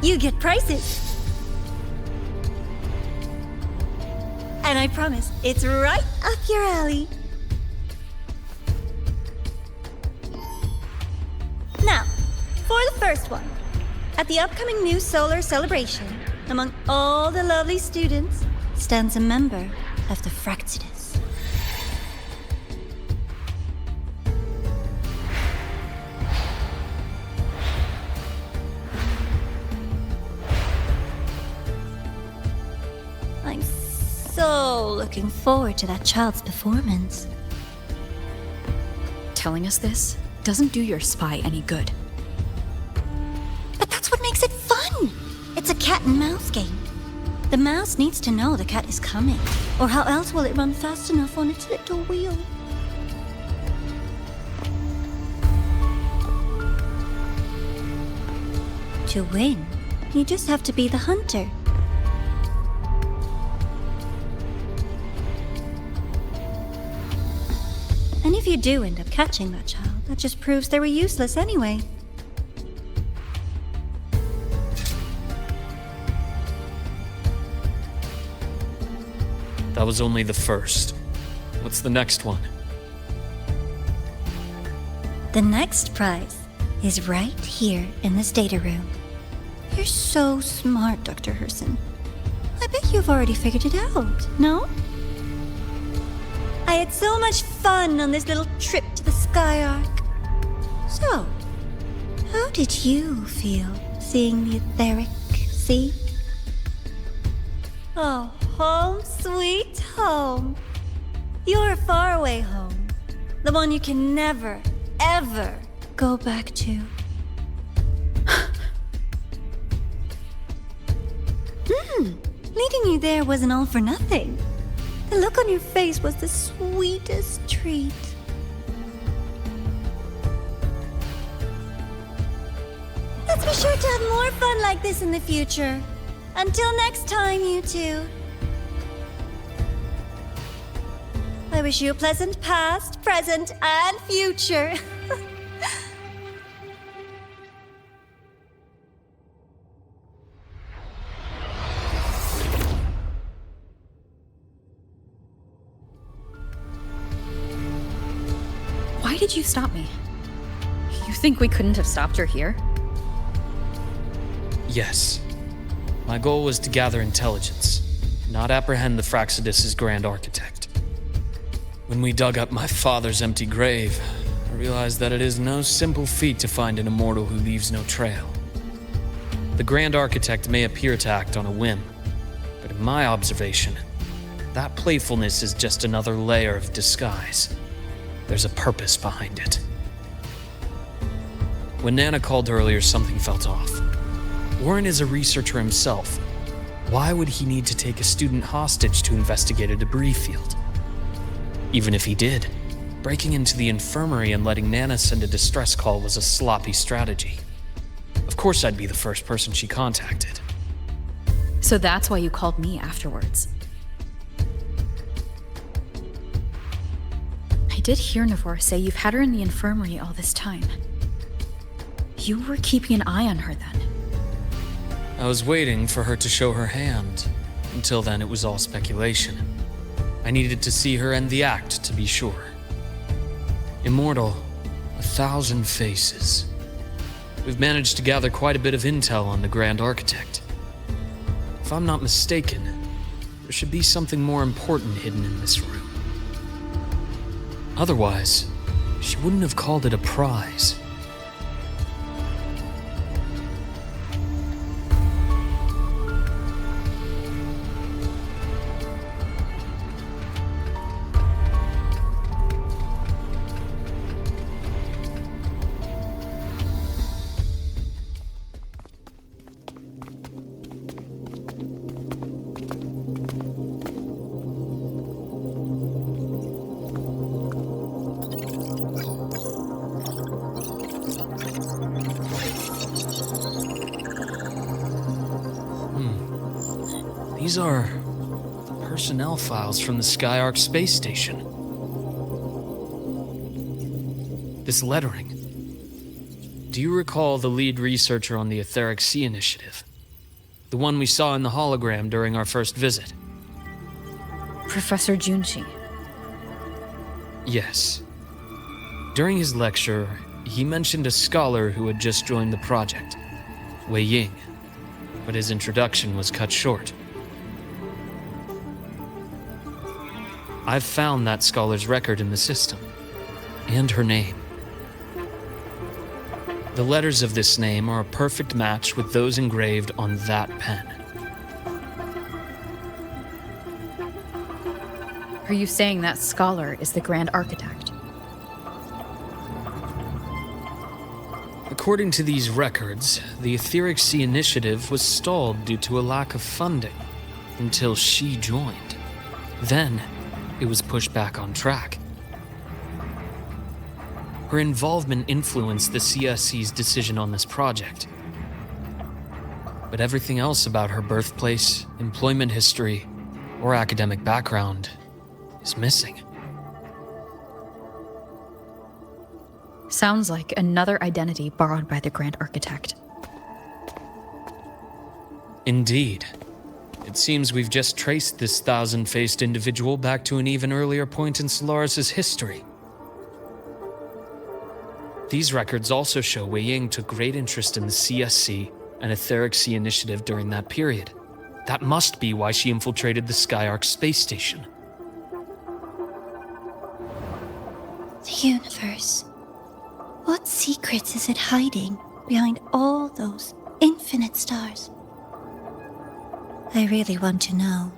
[SPEAKER 2] you get prizes. And I promise, it's right up your alley. Now, for the first one. At the upcoming new solar celebration, among all the lovely students, stands a member of the Fractsidus. I'm so looking forward to that child's performance.
[SPEAKER 1] Telling us this doesn't do your spy any good.
[SPEAKER 2] But that's what makes it fun! It's a cat and mouse game. The mouse needs to know the cat is coming, or how else will it run fast enough on its little wheel? To win, you just have to be the hunter. And if you do end up catching that child, that just proves they were useless anyway.
[SPEAKER 3] That was only the first. What's the next one?
[SPEAKER 2] The next prize is right here in this data room. You're so smart, Dr. Herssen. I bet you've already figured it out, no? I had so much fun on this little trip to the Sky Arc. So, how did you feel seeing the etheric sea? Oh, home sweet home. Your faraway home. The one you can never, ever go back to. Leading you there wasn't all for nothing. The look on your face was the sweetest treat. Let's be sure to have more fun like this in the future. Until next time, you two. I wish you a pleasant past, present, and future.
[SPEAKER 4] Why did you stop me? You think we couldn't have stopped her here?
[SPEAKER 3] Yes. My goal was to gather intelligence, not apprehend the Fractsidus' grand architect. When we dug up my father's empty grave, I realized that it is no simple feat to find an immortal who leaves no trail. The grand architect may appear to act on a whim, but in my observation, that playfulness is just another layer of disguise. There's a purpose behind it. When Nana called earlier, something felt off. Warren is a researcher himself. Why would he need to take a student hostage to investigate a debris field? Even if he did, breaking into the infirmary and letting Nana send a distress call was a sloppy strategy. Of course I'd be the first person she contacted.
[SPEAKER 4] So that's why you called me afterwards. I did hear Nivora say you've had her in the infirmary all this time. You were keeping an eye on her then.
[SPEAKER 3] I was waiting for her to show her hand. Until then, it was all speculation. I needed to see her end the act to be sure. Immortal, 1,000 faces. We've managed to gather quite a bit of intel on the Grand Architect. If I'm not mistaken, there should be something more important hidden in this room. Otherwise, she wouldn't have called it a prize. These are personnel files from the Sky Arc space station. This lettering. Do you recall the lead researcher on the Etheric Sea Initiative? The one we saw in the hologram during our first visit?
[SPEAKER 4] Professor Junshi.
[SPEAKER 3] Yes. During his lecture, he mentioned a scholar who had just joined the project, Wei Ying, but his introduction was cut short. I've found that scholar's record in the system, and her name. The letters of this name are a perfect match with those engraved on that pen.
[SPEAKER 4] Are you saying that scholar is the Grand Architect?
[SPEAKER 3] According to these records, the Etheric Sea Initiative was stalled due to a lack of funding until she joined. Then, it was pushed back on track. Her involvement influenced the CSC's decision on this project. But everything else about her birthplace, employment history, or academic background is missing.
[SPEAKER 4] Sounds like another identity borrowed by the Grand Architect.
[SPEAKER 3] Indeed. It seems we've just traced this 1,000-faced individual back to an even earlier point in Solaris' history. These records also show Wei Ying took great interest in the CSC and Etheric Sea Initiative during that period. That must be why she infiltrated the Skyark space station.
[SPEAKER 2] The universe. What secrets is it hiding behind all those infinite stars? I really want to know.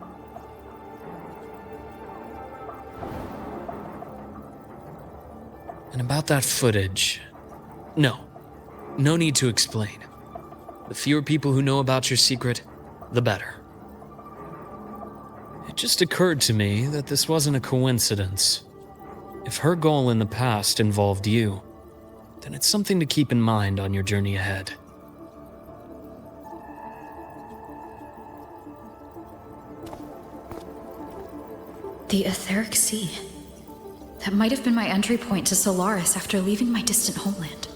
[SPEAKER 3] And about that footage, no need to explain. The fewer people who know about your secret, the better. It just occurred to me that this wasn't a coincidence. If her goal in the past involved you, then it's something to keep in mind on your journey ahead.
[SPEAKER 1] The Etheric Sea. That might have been my entry point to Solaris after leaving my distant homeland.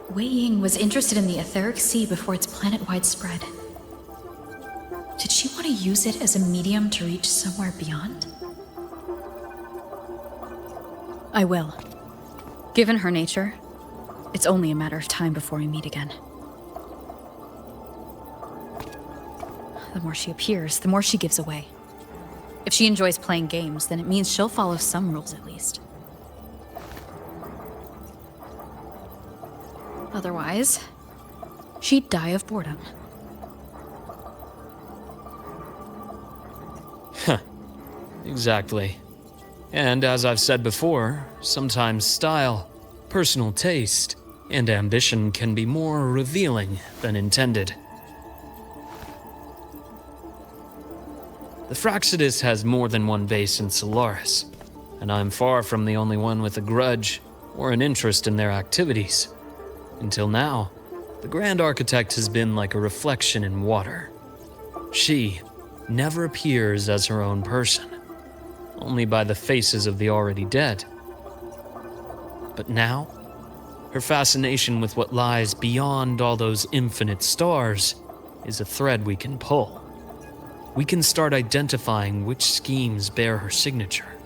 [SPEAKER 1] Wei Ying was interested in the Etheric Sea before its planet-wide spread. Did she want to use it as a medium to reach somewhere beyond? I will. Given her nature, it's only a matter of time before we meet again. The more she appears, the more she gives away. If she enjoys playing games, then it means she'll follow some rules at least. Otherwise, she'd die of boredom.
[SPEAKER 3] Exactly. And as I've said before, sometimes style, personal taste, and ambition can be more revealing than intended. The Fractsidus has more than one base in Solaris, and I'm far from the only one with a grudge or an interest in their activities. Until now, the Grand Architect has been like a reflection in water. She never appears as her own person, only by the faces of the already dead. But now, her fascination with what lies beyond all those infinite stars is a thread we can pull. We can start identifying which schemes bear her signature.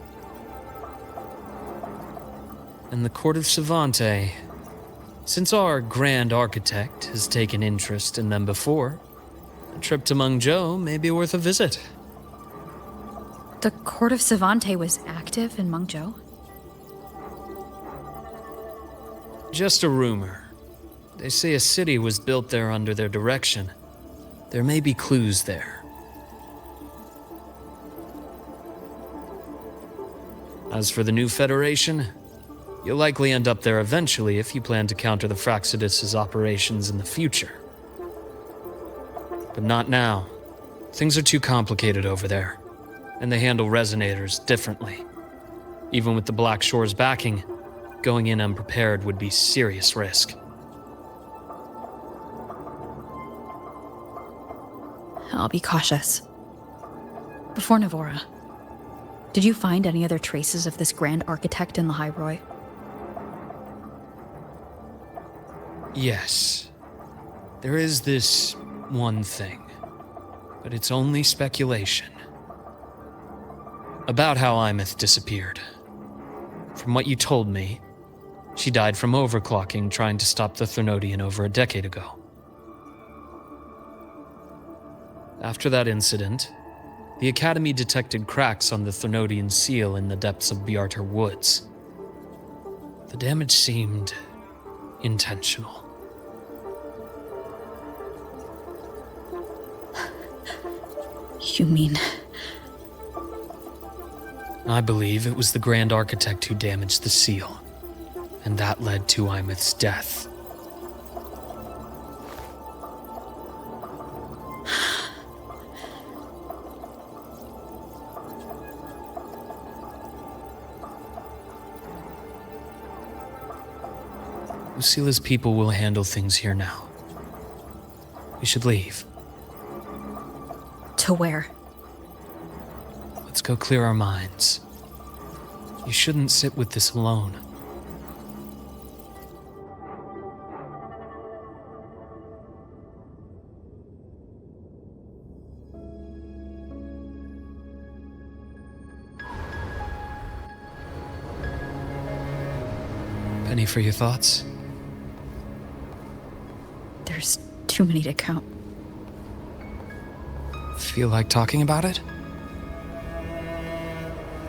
[SPEAKER 3] And the Court of Savante, since our Grand Architect has taken interest in them before, a trip to Mengzhou may be worth a visit.
[SPEAKER 1] The Court of Savante was active in Mengzhou?
[SPEAKER 3] Just a rumor. They say a city was built there under their direction. There may be clues there. As for the new Federation, you'll likely end up there eventually if you plan to counter the Fractsidus' operations in the future. But not now. Things are too complicated over there, and they handle resonators differently. Even with the Black Shore's backing, going in unprepared would be serious risk.
[SPEAKER 1] I'll be cautious. Before Nivora, did you find any other traces of this Grand Architect in the High Roy?
[SPEAKER 3] Yes. There is this one thing, but it's only speculation. About how aemeath disappeared. From what you told me, she died from overclocking trying to stop the Threnodian over a decade ago. After that incident, the Academy detected cracks on the Threnodian seal in the depths of Biarter Woods. The damage seemed intentional.
[SPEAKER 1] You mean...
[SPEAKER 3] I believe it was the Grand Architect who damaged the seal, and that led to aemeath's death. Lucilla's people will handle things here now. We should leave.
[SPEAKER 1] To where?
[SPEAKER 3] Let's go clear our minds. You shouldn't sit with this alone. Any for your thoughts?
[SPEAKER 4] There's too many to count.
[SPEAKER 3] Feel like talking about it?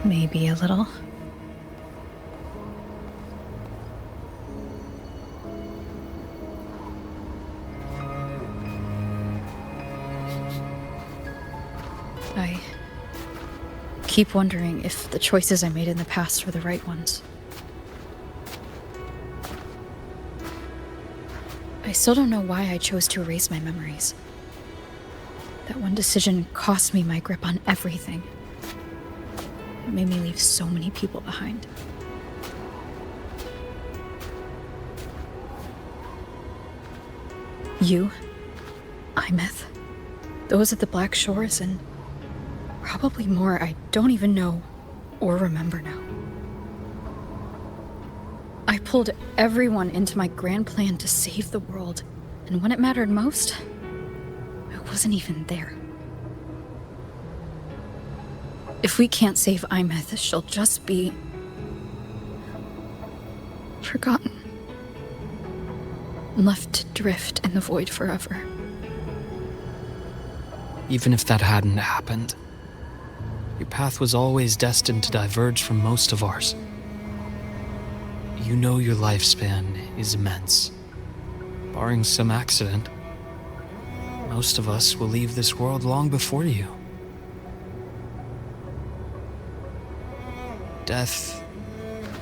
[SPEAKER 4] Maybe a little. I keep wondering if the choices I made in the past were the right ones. I still don't know why I chose to erase my memories. That one decision cost me my grip on everything. It made me leave so many people behind. You, aemeath, those at the Black Shores, and probably more I don't even know or remember now. I pulled everyone into my grand plan to save the world, and when it mattered most, I wasn't even there. If we can't save aemeath, she'll just be forgotten. Left to drift in the void forever.
[SPEAKER 3] Even if that hadn't happened, your path was always destined to diverge from most of ours. You know your lifespan is immense. Barring some accident, most of us will leave this world long before you. Death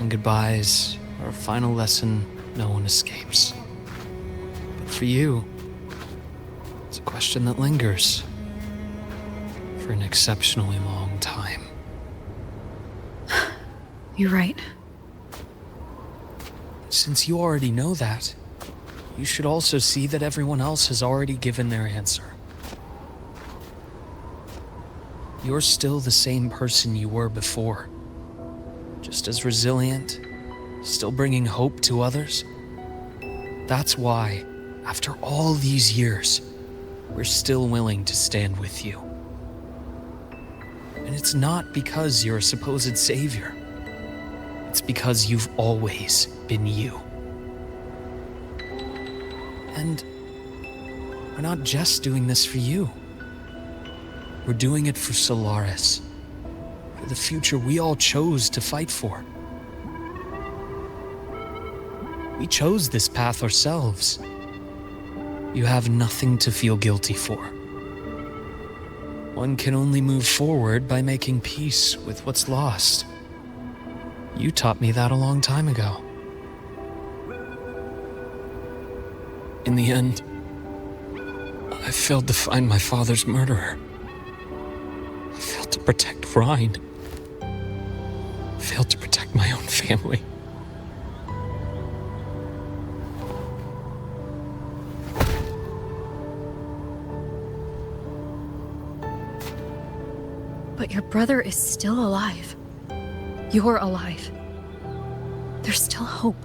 [SPEAKER 3] and goodbyes are a final lesson no one escapes. But for you, it's a question that lingers for an exceptionally long time.
[SPEAKER 4] You're right.
[SPEAKER 3] Since you already know that, you should also see that everyone else has already given their answer. You're still the same person you were before. Just as resilient, still bringing hope to others. That's why, after all these years, we're still willing to stand with you. And it's not because you're a supposed savior. It's because you've always been you. And we're not just doing this for you. We're doing it for Solaris. For the future we all chose to fight for. We chose this path ourselves. You have nothing to feel guilty for. One can only move forward by making peace with what's lost. You taught me that a long time ago. In the end, I failed to find my father's murderer. I failed to protect Rhine. I failed to protect my own family.
[SPEAKER 4] But your brother is still alive. You're alive. There's still hope.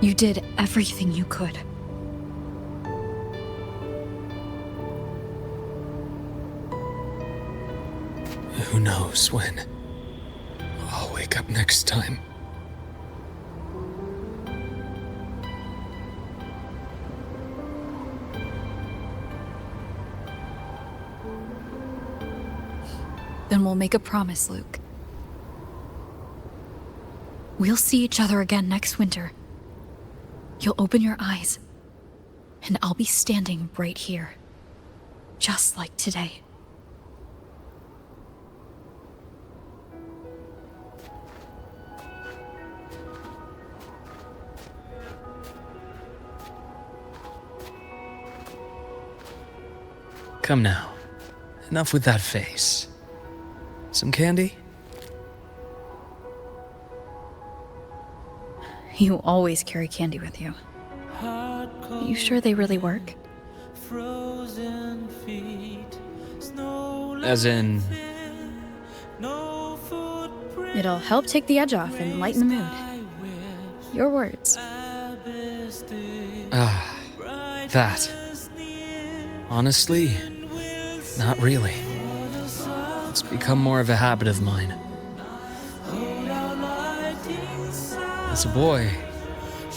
[SPEAKER 4] You did everything you could.
[SPEAKER 3] Who knows when I'll wake up next time.
[SPEAKER 4] Then we'll make a promise, Luuk. We'll see each other again next winter. You'll open your eyes, and I'll be standing right here, just like today.
[SPEAKER 3] Come now. Enough with that face. Some candy?
[SPEAKER 4] You always carry candy with you. You sure they really work?
[SPEAKER 3] As in...
[SPEAKER 4] It'll help take the edge off and lighten the mood. Your words.
[SPEAKER 3] That. Honestly, not really. It's become more of a habit of mine. A As a boy,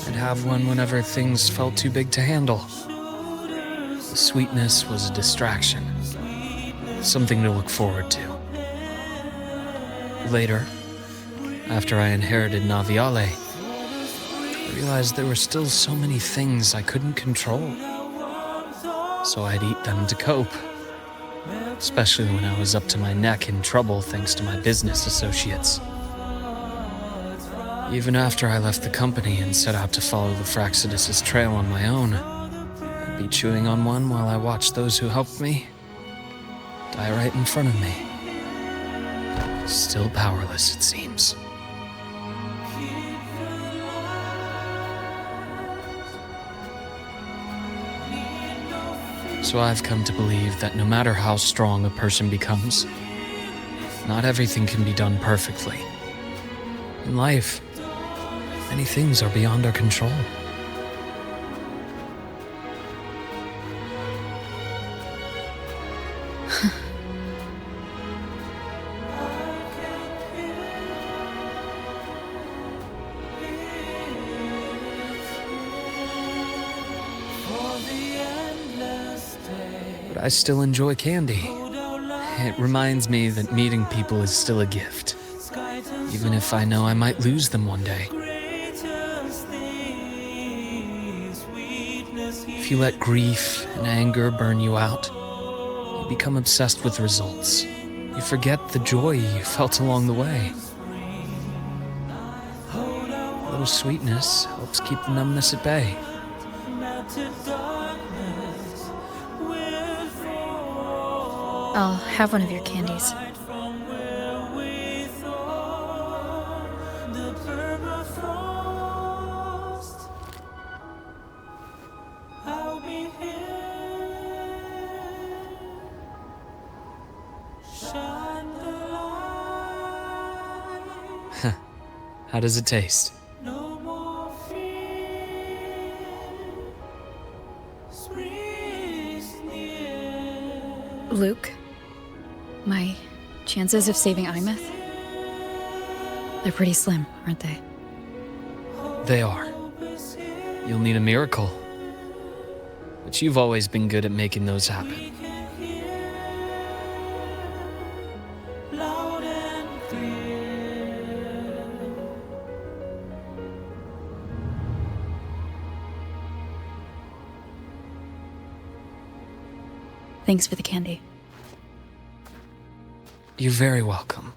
[SPEAKER 3] I'd have one whenever things felt too big to handle. The sweetness was a distraction, something to look forward to. Later, after I inherited Naviale, I realized there were still so many things I couldn't control. So I'd eat them to cope, especially when I was up to my neck in trouble thanks to my business associates. Even after I left the company and set out to follow the fractsidus' trail on my own, I'd be chewing on one while I watched those who helped me die right in front of me. Still powerless, it seems. So I've come to believe that no matter how strong a person becomes, not everything can be done perfectly. In life, many things are beyond our control. But I still enjoy candy. It reminds me that meeting people is still a gift, even if I know I might lose them one day. If you let grief and anger burn you out, you become obsessed with results. You forget the joy you felt along the way. A little sweetness helps keep the numbness at bay.
[SPEAKER 4] I'll have one of your candies.
[SPEAKER 3] How does it taste?
[SPEAKER 4] Luuk, my chances of saving aemeath? They're pretty slim, aren't they?
[SPEAKER 3] They are. You'll need a miracle. But you've always been good at making those happen.
[SPEAKER 4] Thanks for the candy.
[SPEAKER 3] You're very welcome.